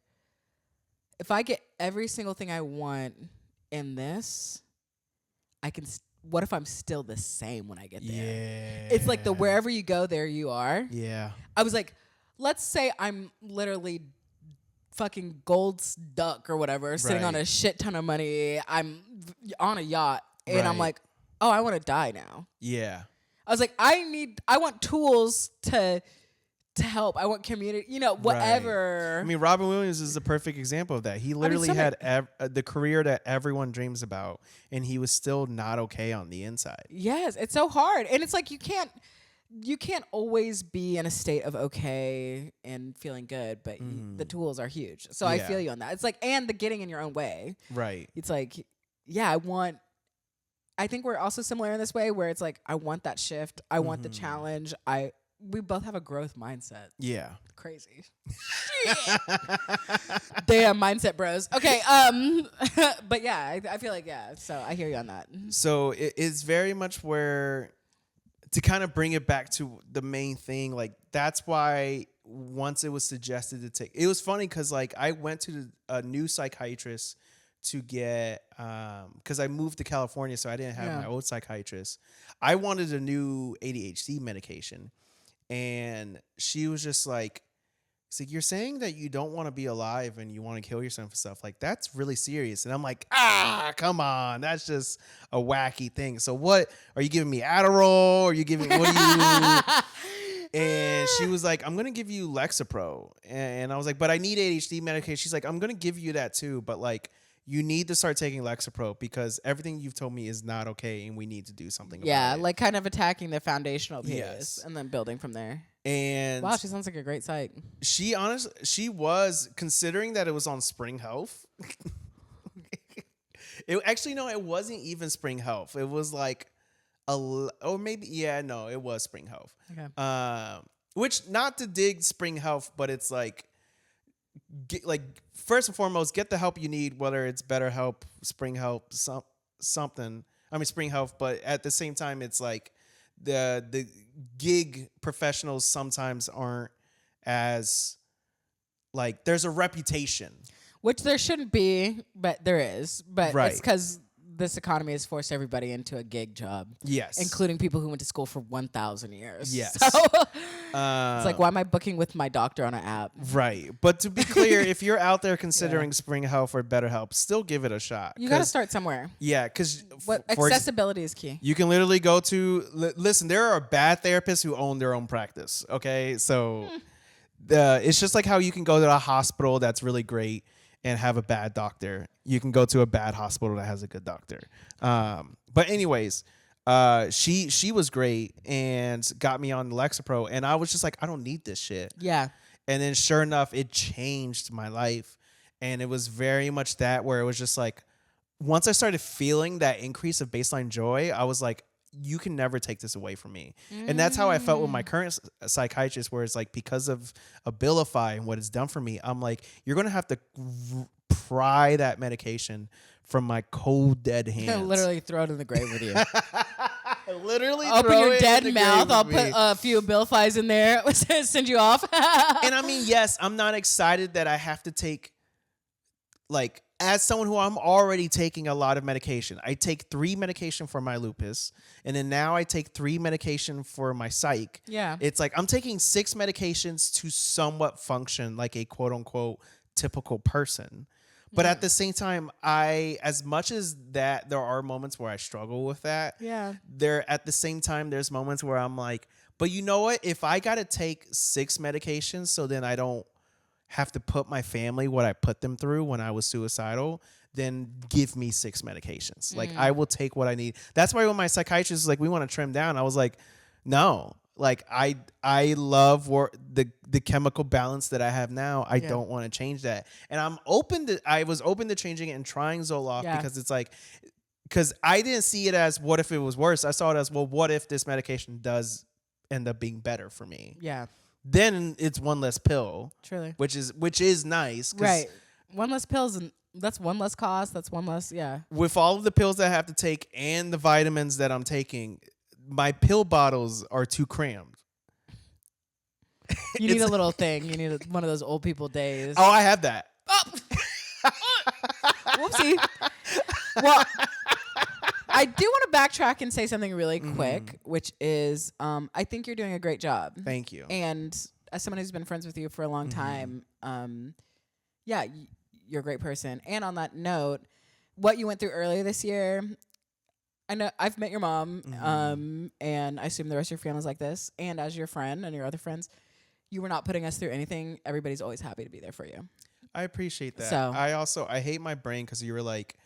if I get every single thing I want in this, I can. What if I'm still the same when I get there? Yeah. It's like the wherever you go, there you are. Yeah. I was like, let's say I'm literally fucking Gold's Duck or whatever, sitting on a shit ton of money. I'm on a yacht, and I'm like, oh, I want to die now. Yeah. I was like, I want tools to help. I want community, whatever. Right. I mean, Robin Williams is the perfect example of that. He literally had the career that everyone dreams about, and he was still not okay on the inside. Yes, it's so hard. And it's like you can't always be in a state of okay and feeling good, but the tools are huge. So I feel you on that. It's like, and the getting in your own way. Right. It's like, yeah, I think we're also similar in this way where it's like, I want that shift. I want the challenge. We both have a growth mindset. Yeah. Crazy. Damn, mindset bros. Okay. But yeah, I feel like, yeah. So I hear you on that. So it's very much where, to kind of bring it back to the main thing, like that's why once it was suggested to take, it was funny because like I went to a new psychiatrist to get, because I moved to California, so I didn't have my old psychiatrist. I wanted a new ADHD medication. And she was just like, it's like, you're saying that you don't want to be alive and you want to kill yourself and stuff. Like, that's really serious. And I'm like, come on. That's just a wacky thing. So what, are you giving me Adderall? Are you giving, what are you? And she was like, I'm going to give you Lexapro. And I was like, but I need ADHD medication. She's like, I'm going to give you that too. But like, you need to start taking Lexapro because everything you've told me is not okay and we need to do something about it. Yeah, like kind of attacking the foundational piece and then building from there. And wow, she sounds like a great psych. She was, considering that it was on Spring Health. It wasn't even Spring Health. It was like it was Spring Health. Okay. Which, not to dig Spring Health, but it's like, first and foremost, get the help you need, whether it's BetterHelp, Spring Help, something. I mean, Spring Health, but at the same time, it's like the gig professionals sometimes aren't as, like, there's a reputation. Which there shouldn't be, but there is. But it's because this economy has forced everybody into a gig job. Yes. Including people who went to school for 1,000 years. Yes. So it's like, why am I booking with my doctor on an app? Right. But to be clear, if you're out there considering Spring Health or BetterHelp, still give it a shot. You got to start somewhere. Yeah, because accessibility is key. You can literally go to, listen, there are bad therapists who own their own practice. Okay. So it's just like how you can go to a hospital that's really great and have a bad doctor. You can go to a bad hospital that has a good doctor. But anyways, she was great and got me on Lexapro, and I was just like, I don't need this shit. Yeah. And then sure enough, it changed my life. And it was very much that where it was just like, once I started feeling that increase of baseline joy, I was like, you can never take this away from me. And that's how I felt with my current psychiatrist, where it's like, because of Abilify and what it's done for me, I'm like, you're going to have to pry that medication from my cold, dead hands. Literally throw it in the grave with you. Literally open your dead mouth. I'll put a few Abilifies in there. Send you off. And I mean, yes, I'm not excited that I have to take, like, as someone who I'm already taking a lot of medication. I take 3 medication for my lupus, and then now I take 3 medication for my psych. Yeah. It's like I'm taking 6 medications to somewhat function like a quote unquote typical person. But at the same time, as much as that, there are moments where I struggle with that. Yeah. At the same time, there's moments where I'm like, But you know what? If I got to take 6 medications so then I don't have to put my family what I put them through when I was suicidal, then give me 6 medications. Like, I will take what I need. That's why when my psychiatrist was like, we want to trim down, I was like, no. Like, I love the chemical balance that I have now. I don't want to change that. And I was open to changing it and trying Zoloft because it's like, because I didn't see it as what if it was worse. I saw it as, well, what if this medication does end up being better for me? Yeah. Then it's one less pill. Truly. Which is nice. Right. One less pills, and that's one less cost. That's one less, With all of the pills that I have to take and the vitamins that I'm taking, my pill bottles are too crammed. You need a little thing. You need one of those old people days. Oh, I have that. Oh. Whoopsie. Well, I do want to backtrack and say something really quick, which is I think you're doing a great job. Thank you. And as someone who's been friends with you for a long time, you're a great person. And on that note, what you went through earlier this year, I know I've met your mom, and I assume the rest of your family's like this. And as your friend and your other friends, you were not putting us through anything. Everybody's always happy to be there for you. I appreciate that. So I hate my brain because you were like,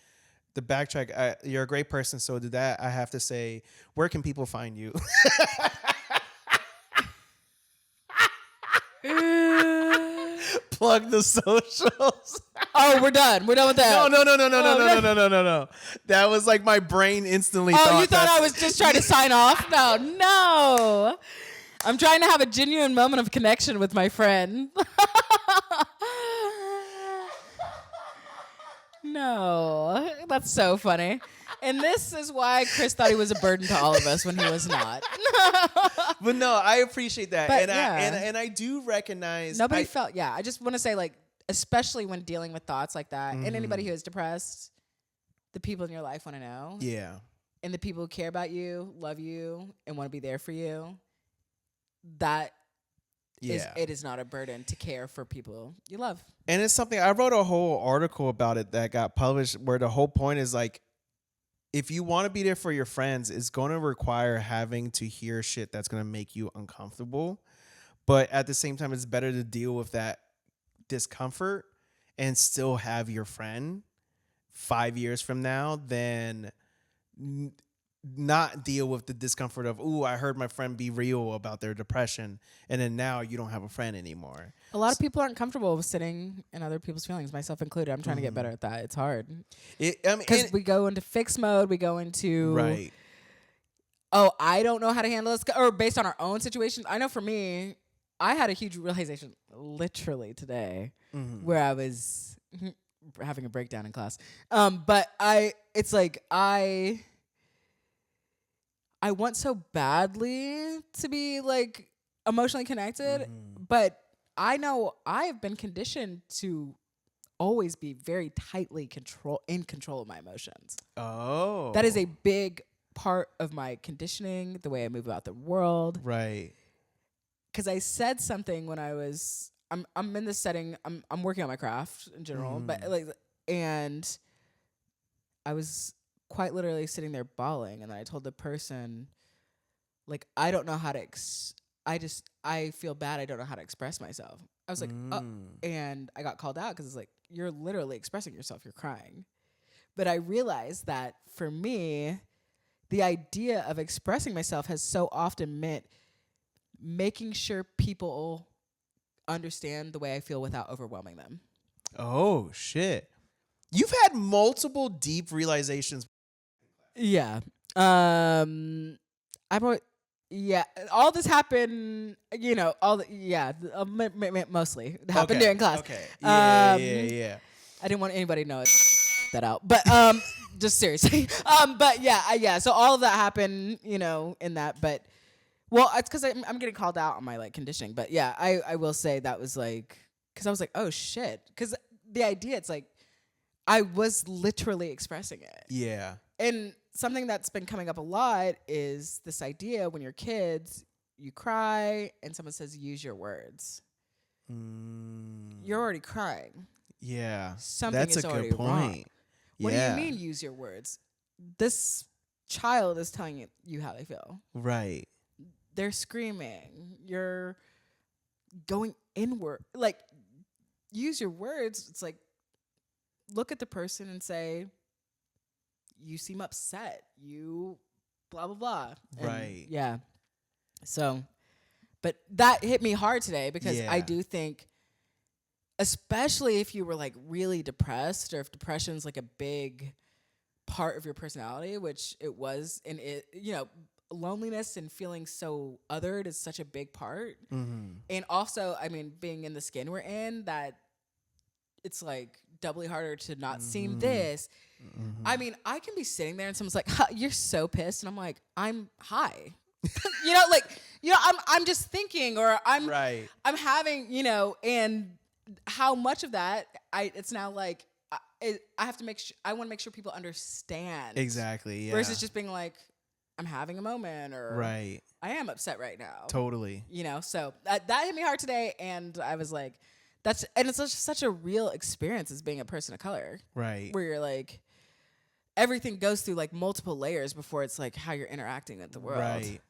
the backtrack, you're a great person. So to that, I have to say, where can people find you? Plug the socials. Oh, we're done. We're done with that. No. That was like my brain instantly. Oh, you thought I was just trying to sign off? No. I'm trying to have a genuine moment of connection with my friend. No, that's so funny. And this is why Chris thought he was a burden to all of us when he was not. But no, I appreciate that. But and I do recognize. Nobody felt, I just want to say, like, especially when dealing with thoughts like that, and anybody who is depressed, the people in your life want to know. Yeah. And the people who care about you, love you, and want to be there for you, that it is not a burden to care for people you love. And it's something, I wrote a whole article about it that got published where the whole point is like, if you want to be there for your friends, it's going to require having to hear shit that's going to make you uncomfortable. But at the same time, it's better to deal with that discomfort and still have your friend 5 years from now than not deal with the discomfort of, ooh, I heard my friend be real about their depression, and then now you don't have a friend anymore. A lot of people aren't comfortable with sitting in other people's feelings, myself included. I'm trying to get better at that. It's hard. Because we go into fix mode. We go into, right. Oh, I don't know how to handle this. Or based on our own situations. I know for me, I had a huge realization literally today where I was having a breakdown in class. But it's like I want so badly to be like emotionally connected, but I know I have been conditioned to always be very tightly in control of my emotions. Oh. That is a big part of my conditioning, the way I move about the world. Right. Because I said something when I'm in this setting, I'm working on my craft in general, and I was quite literally sitting there bawling, and then I told the person, like, I don't know how to I feel bad, I don't know how to express myself. I was like, and I got called out because it's like, you're literally expressing yourself, you're crying. But I realized that for me, the idea of expressing myself has so often meant making sure people understand the way I feel without overwhelming them. Oh, shit. You've had multiple deep realizations. Yeah. All this happened, mostly. It happened during class. Okay. Yeah. I didn't want anybody to know that out. But just seriously. So all of that happened, in that. But, well, it's because I'm getting called out on my, like, conditioning. But, yeah, I will say that was, like, because I was like, oh, shit. Because the idea, it's like, I was literally expressing it. Yeah. And something that's been coming up a lot is this idea when you're kids, you cry and someone says, use your words. You're already crying. Yeah. Something that's is a already good point. Wrong. What do you mean use your words? This child is telling you how they feel. Right. they're screaming. You're going inward. Like, use your words. It's like, look at the person and say, you seem upset. You blah, blah, blah. And right. Yeah. So, but that hit me hard today because I do think, especially if you were like really depressed or if depression's like a big part of your personality, which it was, and it, loneliness and feeling so othered is such a big part. Mm-hmm. And also, I mean, being in the skin we're in, that it's like doubly harder to not seem this. Mm-hmm. I mean, I can be sitting there and someone's like, you're so pissed. And I'm like, I'm high. I'm just thinking, or I'm having, and how much of that it's now like, I have to make sure, I want to make sure people understand. Exactly. Yeah. Versus just being like, I'm having a moment, or I am upset right now. Totally. So that hit me hard today. And I was like, it's such a real experience as being a person of color. Right. Where you're like, everything goes through like multiple layers before it's like how you're interacting with the world. Right.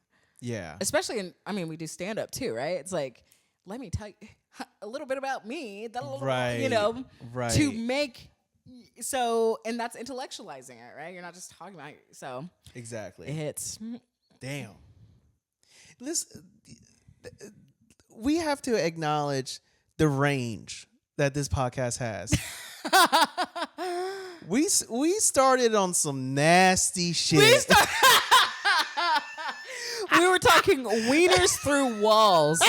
Yeah. Especially we do stand up too, right? It's like, let me tell you a little bit about me. Right. To make, and that's intellectualizing it, right? You're not just talking about it. So exactly. It hits. Damn. Listen, we have to acknowledge the range that this podcast has. We started on some nasty shit. We were talking wieners through walls.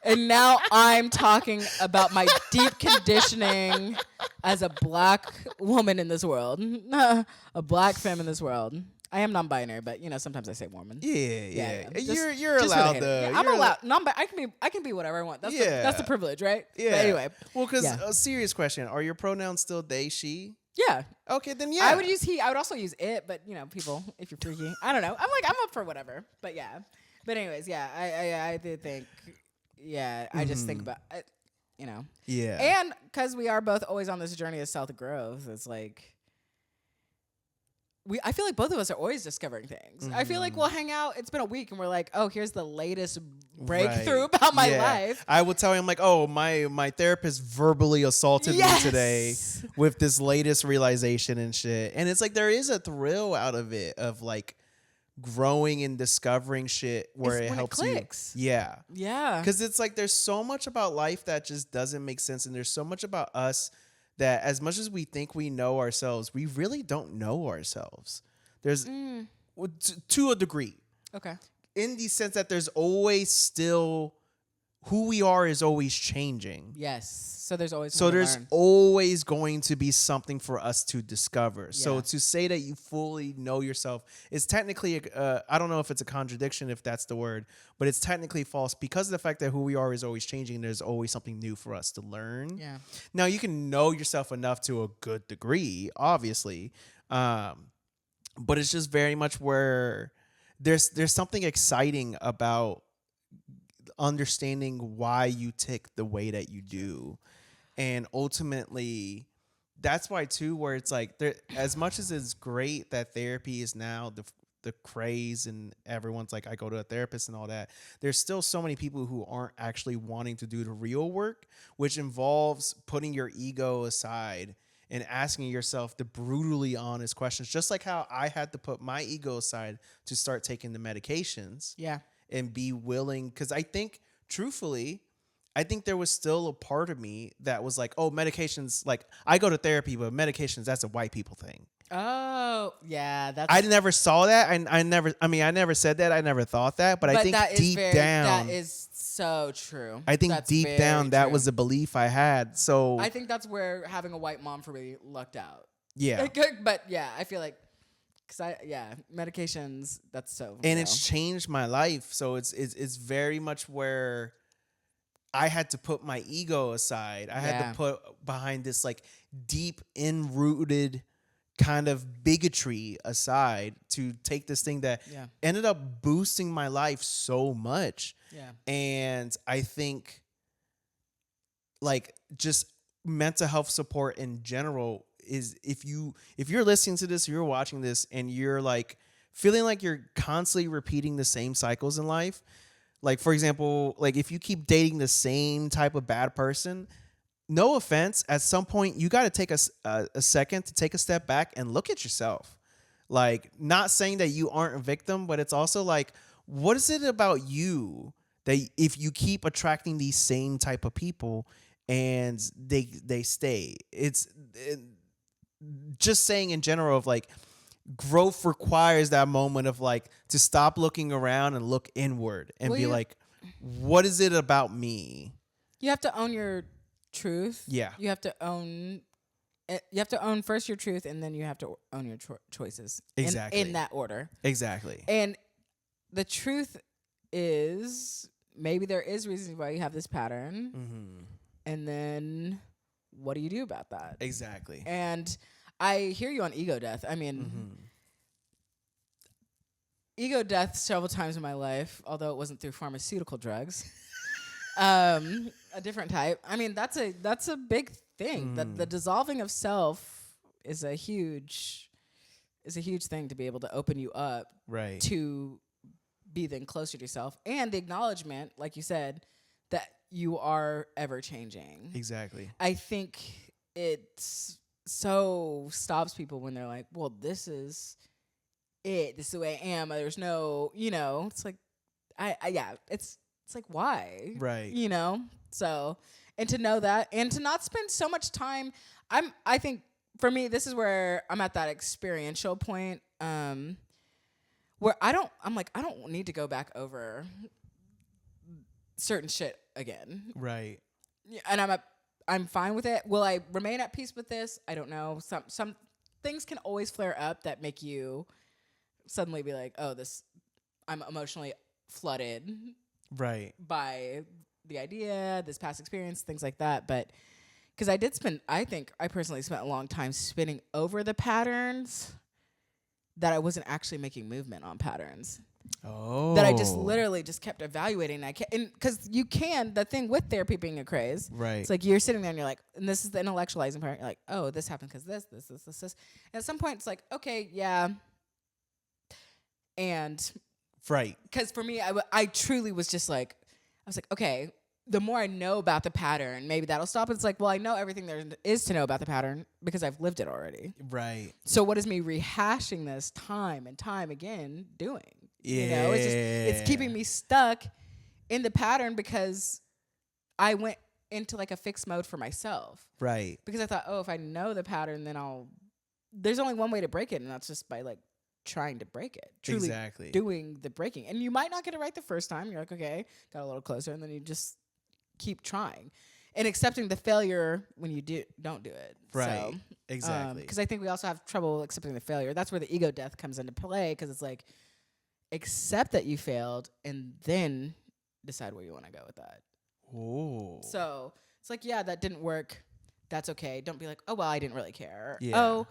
And now I'm talking about my deep conditioning as a black woman in this world. A black femme in this world. I am non-binary, but sometimes I say woman. Yeah. You're allowed to. Yeah, I'm allowed. I can be whatever I want. That's the privilege, right? Yeah. But anyway. Well, because a serious question: are your pronouns still they, she? Yeah. Okay, then yeah. I would use he. I would also use it, but people, if you're freaky, I don't know. I'm up for whatever. But yeah. But anyways, yeah. I did think. Yeah. I just think about Yeah. And because we are both always on this journey of self-growth, it's like. I feel like both of us are always discovering things. Mm-hmm. I feel like we'll hang out. It's been a week, and we're like, "Oh, here's the latest breakthrough about my life." I would tell him like, "Oh, my therapist verbally assaulted me today with this latest realization and shit." And it's like there is a thrill out of it, of like growing and discovering shit where it helps you. Yeah, because it's like there's so much about life that just doesn't make sense, and there's so much about us that as much as we think we know ourselves, we really don't know ourselves. There's to a degree. Okay. In the sense that there's always still who we are is always changing. Yes. So there's always going to be something for us to discover. Yeah. So to say that you fully know yourself is technically, I don't know if it's a contradiction, if that's the word, but it's technically false because of the fact that who we are is always changing. There's always something new for us to learn. Yeah. Now you can know yourself enough to a good degree, obviously. But it's just very much where there's something exciting about understanding why you tick the way that you do. And ultimately, that's why too, where it's like, as much as it's great that therapy is now the craze and everyone's like, I go to a therapist and all that, there's still so many people who aren't actually wanting to do the real work, which involves putting your ego aside and asking yourself the brutally honest questions, just like how I had to put my ego aside to start taking the medications. Yeah. And be willing, because I think, truthfully, there was still a part of me that was like, oh, medications, like, I go to therapy, but medications, that's a white people thing. Oh, yeah. I never saw that. I never said that. I never thought that. But I think deep down. That is so true. I think deep down, that was a belief I had. So I think that's where having a white mom for me lucked out. Yeah. But yeah, I feel like, medications, that's so. And it's changed my life. So it's very much where I had to put my ego aside. I had to put behind this like deep enrooted kind of bigotry aside to take this thing that ended up boosting my life so much. Yeah. And I think like just mental health support in general is if you're listening to this, you're watching this and you're like feeling like you're constantly repeating the same cycles in life. Like, for example, like if you keep dating the same type of bad person, no offense, at some point you got to take a second to take a step back and look at yourself. Like, not saying that you aren't a victim, but it's also like, what is it about you that if you keep attracting these same type of people and they stay? Just saying in general of like, growth requires that moment of like to stop looking around and look inward and be like, what is it about me? You have to own your truth. Yeah. You have to own first your truth, and then you have to own your choices. Exactly. In that order. Exactly. And the truth is, maybe there is reasons why you have this pattern. Mm-hmm. And then what do you do about that? Exactly. And I hear you on ego death. I mean, ego death several times in my life, although it wasn't through pharmaceutical drugs. A different type. I mean, that's a big thing. The dissolving of self is a huge thing to be able to open you up, right, to be then closer to yourself, and the acknowledgement, like you said, that you are ever changing. Exactly. I think it's so stops people when they're like, well, this is it. This is the way I am. There's no, it's like, it's like, why? Right. So, and to know that, and to not spend so much time, I think for me, this is where I'm at that experiential point, where I don't need to go back over certain shit again. Right. And I'm fine with it. Will I remain at peace with this? I don't know. Some things can always flare up that make you suddenly be like, oh, I'm emotionally flooded. Right. By the idea, this past experience, things like that. But because I think I personally spent a long time spinning over the patterns that I wasn't actually making movement on patterns. Oh. That I just literally just kept evaluating. And because the thing with therapy being a craze, right? It's like you're sitting there and you're like, and this is the intellectualizing part. You're like, oh, this happened because this. And at some point, it's like, okay, yeah. And right. Because for me, I truly was just like, I was like, okay, the more I know about the pattern, maybe that'll stop. It's like, well, I know everything there is to know about the pattern because I've lived it already. Right. So what is me rehashing this time and time again doing? Yeah. It's keeping me stuck in the pattern because I went into like a fixed mode for myself. Right. Because I thought, oh, if I know the pattern, then there's only one way to break it, and that's just by like trying to break it. Truly exactly. Doing the breaking. And you might not get it right the first time. You're like, okay, got a little closer, and then you just keep trying. And accepting the failure when you don't do it. Right. So, exactly. Because I think we also have trouble accepting the failure. That's where the ego death comes into play, because it's like, accept that you failed and then decide where you want to go with that. Oh. So it's like, yeah, that didn't work. That's okay. Don't be like, oh, well, I didn't really care. Yeah. Oh,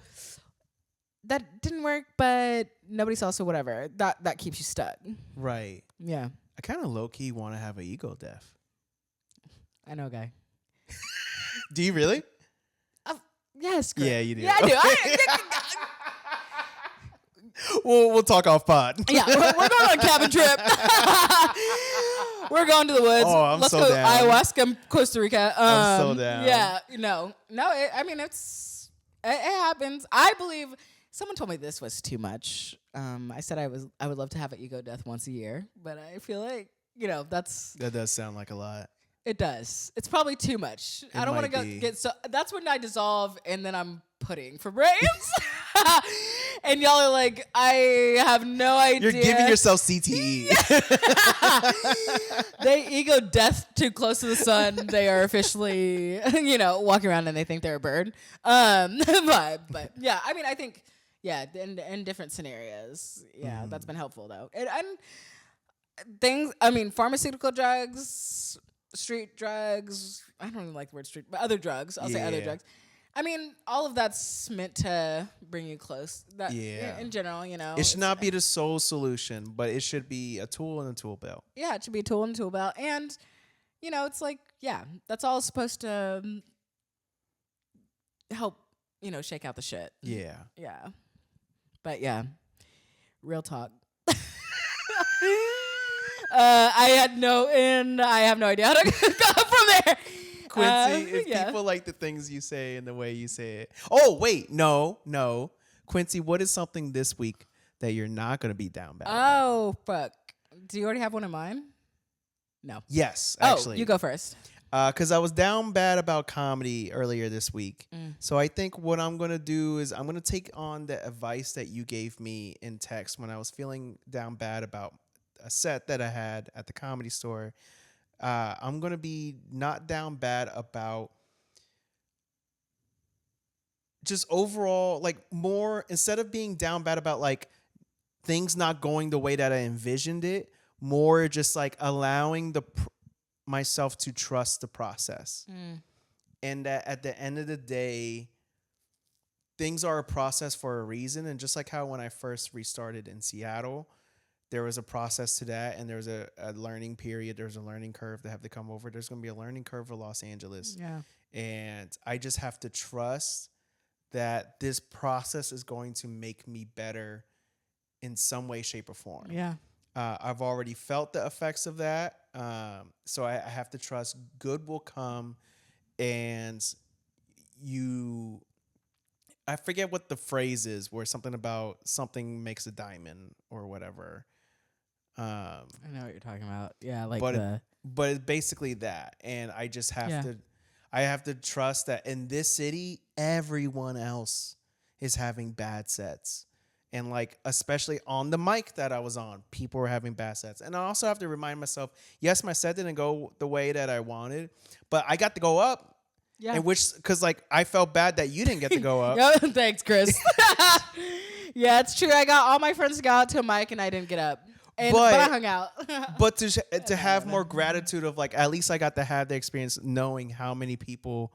that didn't work, but nobody saw, so whatever. That keeps you stuck. Right. Yeah. I kind of low-key want to have an ego death. I know a guy. Do you really? Yes. Chris. Yeah, you do. Yeah, I do. We'll talk off pod. Yeah, we're going on a cabin trip. We're going to the woods. Oh, I'm Let's so go down. Ayahuasca, Costa Rica. I'm so down. Yeah, no. It happens. I believe someone told me this was too much. I said I would love to have an ego death once a year, but I feel like that does sound like a lot. It does. It's probably too much. I don't want to get so. That's when I dissolve, and then I'm pudding for brains. And y'all are like, I have no idea. You're giving yourself CTE. They ego death too close to the sun. They are officially, walking around and they think they're a bird. But yeah, I mean, I think, yeah, in different scenarios, yeah, that's been helpful though. And things, I mean, pharmaceutical drugs, street drugs. I don't even like the word street, but other drugs. I'll say other drugs. I mean, all of that's meant to bring you close. In general, It should not be the sole solution, but it should be a tool in the tool belt. Yeah, it should be a tool in the tool belt. And, it's like, yeah, that's all supposed to help, shake out the shit. Yeah. Yeah. But, yeah, Real talk. I have no idea how to go from there. Quincy, if people like the things you say and the way you say it. Oh, wait, no. Quincy, what is something this week that you're not going to be down bad about? Oh, fuck. Do you already have one in mind? No. Yes, actually. Oh, you go first. Because I was down bad about comedy earlier this week. So I think what I'm going to do is I'm going to take on the advice that you gave me in text when I was feeling down bad about a set that I had at the Comedy Store. I'm going to be not down bad about just overall, like more, instead of being down bad about like things not going the way that I envisioned it, more just like allowing myself to trust the process. And that at the end of the day, things are a process for a reason. And just like how when I first restarted in Seattle, there was a process to that, and there was a learning period. There's a learning curve that have to come over. There's going to be a learning curve for Los Angeles. Yeah. And I just have to trust that this process is going to make me better in some way, shape, or form. Yeah. I've already felt the effects of that. So I have to trust good will come, and I forget what the phrase is, where something about something makes a diamond or whatever. I know what you're talking about. Yeah, like but it's basically that. And I just have to trust that in this city, everyone else is having bad sets. And like, especially on the mic that I was on, people were having bad sets. And I also have to remind myself, yes, my set didn't go the way that I wanted, but I got to go up. Yeah. Because like, I felt bad that you didn't get to go up. Yo, thanks, Chris. Yeah, it's true. I got all my friends to go out to a mic and I didn't get up. But I hung out. But to have more gratitude of like, at least I got to have the experience knowing how many people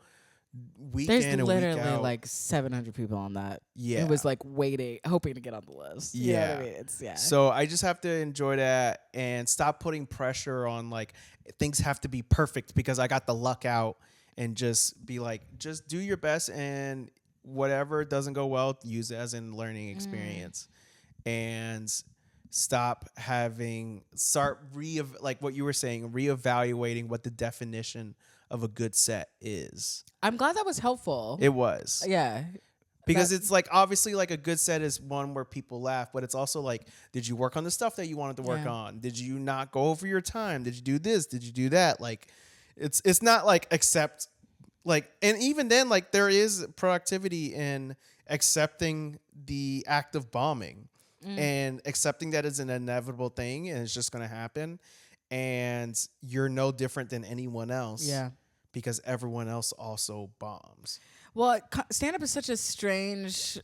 week in and week out. There's literally like 700 people on that. Yeah. It was like waiting, hoping to get on the list. You know what I mean? So I just have to enjoy that and stop putting pressure on like things have to be perfect because I got the luck out, and just be like, just do your best, and whatever doesn't go well, use it as a learning experience. And start like what you were saying, reevaluating what the definition of a good set is. I'm glad that was helpful. It was. Yeah. Because it's like, obviously like a good set is one where people laugh, but it's also like, did you work on the stuff that you wanted to work on? Did you not go over your time? Did you do this? Did you do that? Like, it's not like accept, like, and even then, like, there is productivity in accepting the act of bombing. And accepting that is an inevitable thing and it's just going to happen. And you're no different than anyone else. Yeah. Because everyone else also bombs. Well, stand-up is such a strange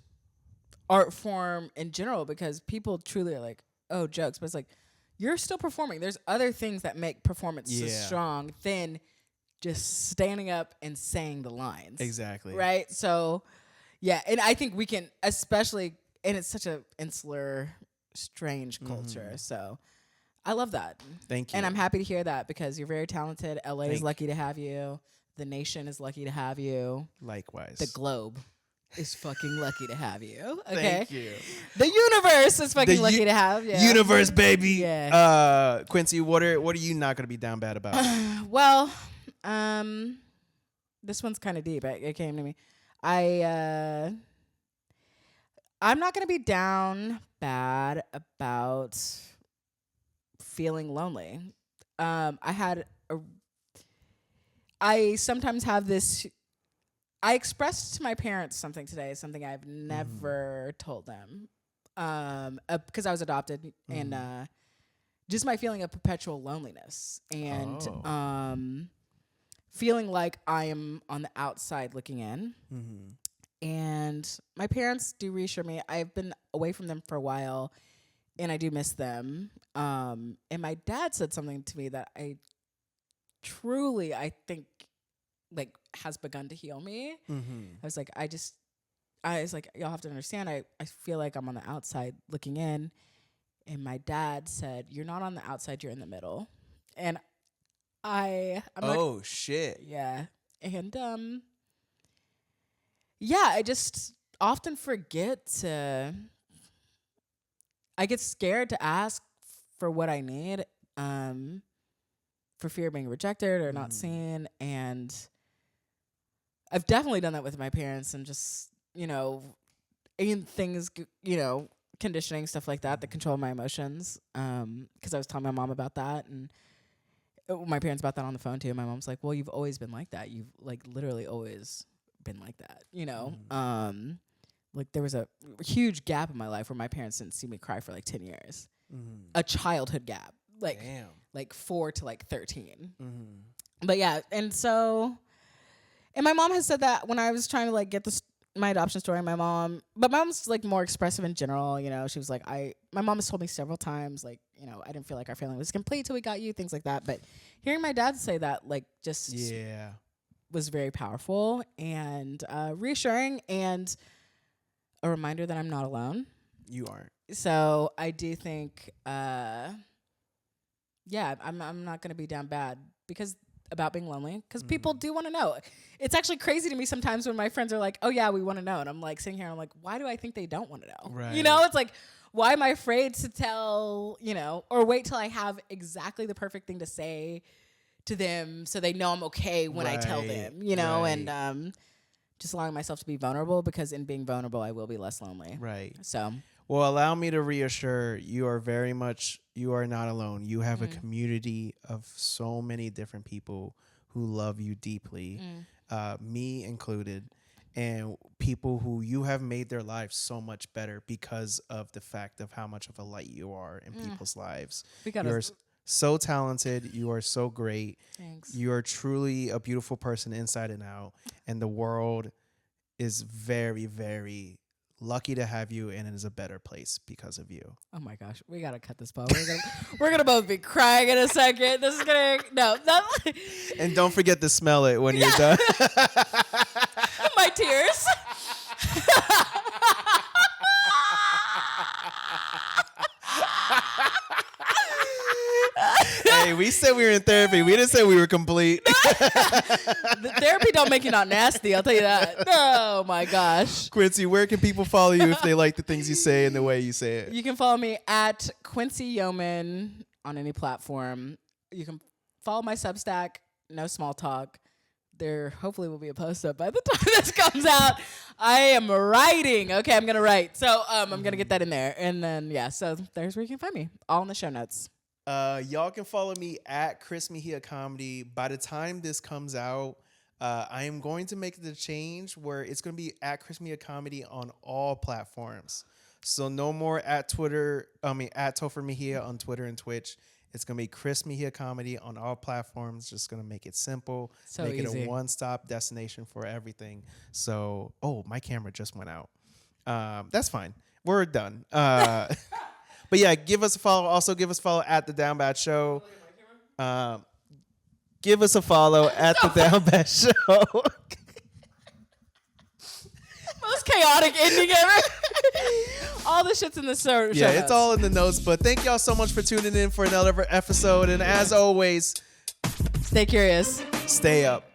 art form in general because people truly are like, oh, jokes. But it's like, you're still performing. There's other things that make performances strong than just standing up and saying the lines. Exactly. Right? So, yeah. And I think we can especially... And it's such an insular, strange culture. So I love that. Thank you. And I'm happy to hear that because you're very talented. LA is lucky to have you. The nation is lucky to have you. Likewise. The globe is fucking lucky to have you. Okay? Thank you. The universe is fucking lucky to have you. Universe, baby. Yeah. Quincy, what are you not going to be down bad about? Well, this one's kind of deep. It came to me. I'm not going to be down bad about feeling lonely. I sometimes have this. I expressed to my parents something today, something I've never told them, because I was adopted, and just my feeling of perpetual loneliness and feeling like I am on the outside looking in. And my parents do reassure me. I've been away from them for a while, and I do miss them. And my dad said something to me that I think, like, has begun to heal me. I was like, y'all have to understand, I feel like I'm on the outside looking in. And my dad said, you're not on the outside, you're in the middle. And I'm like, shit. Yeah. And, yeah, I just often forget to... I get scared to ask for what I need, for fear of being rejected or not seen. And I've definitely done that with my parents and just, in things, conditioning, stuff like that control my emotions. Because I was telling my mom about that and my parents about that on the phone too. My mom's like, well, you've always been like that. You've like literally always been like that, like there was a huge gap in my life where my parents didn't see me cry for like 10 years. A childhood gap, like 4 to like 13. But yeah, and my mom has said that when I was trying to like get my adoption story, my mom's like more expressive in general, she was like, my mom has told me several times, like, I didn't feel like our family was complete till we got you, things like that. But hearing my dad say that, like, just was very powerful and reassuring and a reminder that I'm not alone. You aren't. So I do think, I'm not going to be down bad about being lonely, because people do want to know. It's actually crazy to me sometimes when my friends are like, oh yeah, we want to know. And I'm like sitting here, I'm like, why do I think they don't want to know? Right. It's like, why am I afraid to tell, or wait till I have exactly the perfect thing to say to them so they know I'm okay when I tell them, and just allowing myself to be vulnerable, because in being vulnerable, I will be less lonely. Right. So. Well, allow me to reassure you are not alone. You have a community of so many different people who love you deeply, me included, and people who you have made their lives so much better because of the fact of how much of a light you are in people's lives. You're so talented. You are so great. Thanks. You are truly a beautiful person inside and out, and the world is very, very lucky to have you, and it is a better place because of you. Oh my gosh, we gotta cut this part. We're gonna both be crying in a second. This is gonna And don't forget to smell it when you're done. My tears. Hey, we said we were in therapy. We didn't say we were complete. The therapy don't make you not nasty, I'll tell you that. Oh my gosh. Quincy, where can people follow you if they like the things you say and the way you say it? You can follow me at Quincy Yeoman on any platform. You can follow my Substack, No Small Talk. There hopefully will be a post up by the time this comes out. I am writing. Okay, I'm going to write. So I'm going to get that in there. And then, so there's where you can find me. All in the show notes. Y'all can follow me at Chris Mejia Comedy. By the time this comes out, I am going to make the change where it's going to be at Chris Mejia Comedy on all platforms. So no more at Topher Mejia on Twitter and Twitch. It's going to be Chris Mejia Comedy on all platforms. Just going to make it simple. So make easy. it a one-stop destination for everything. So, my camera just went out. That's fine. We're done. But yeah, give us a follow. Also, give us a follow at The Down Bad Show. Give us a follow at The Down Bad Show. Most chaotic ending ever. All the shit's in the show. Yeah, it's all in the notes. But thank y'all so much for tuning in for another episode. And as always, stay curious. Stay up.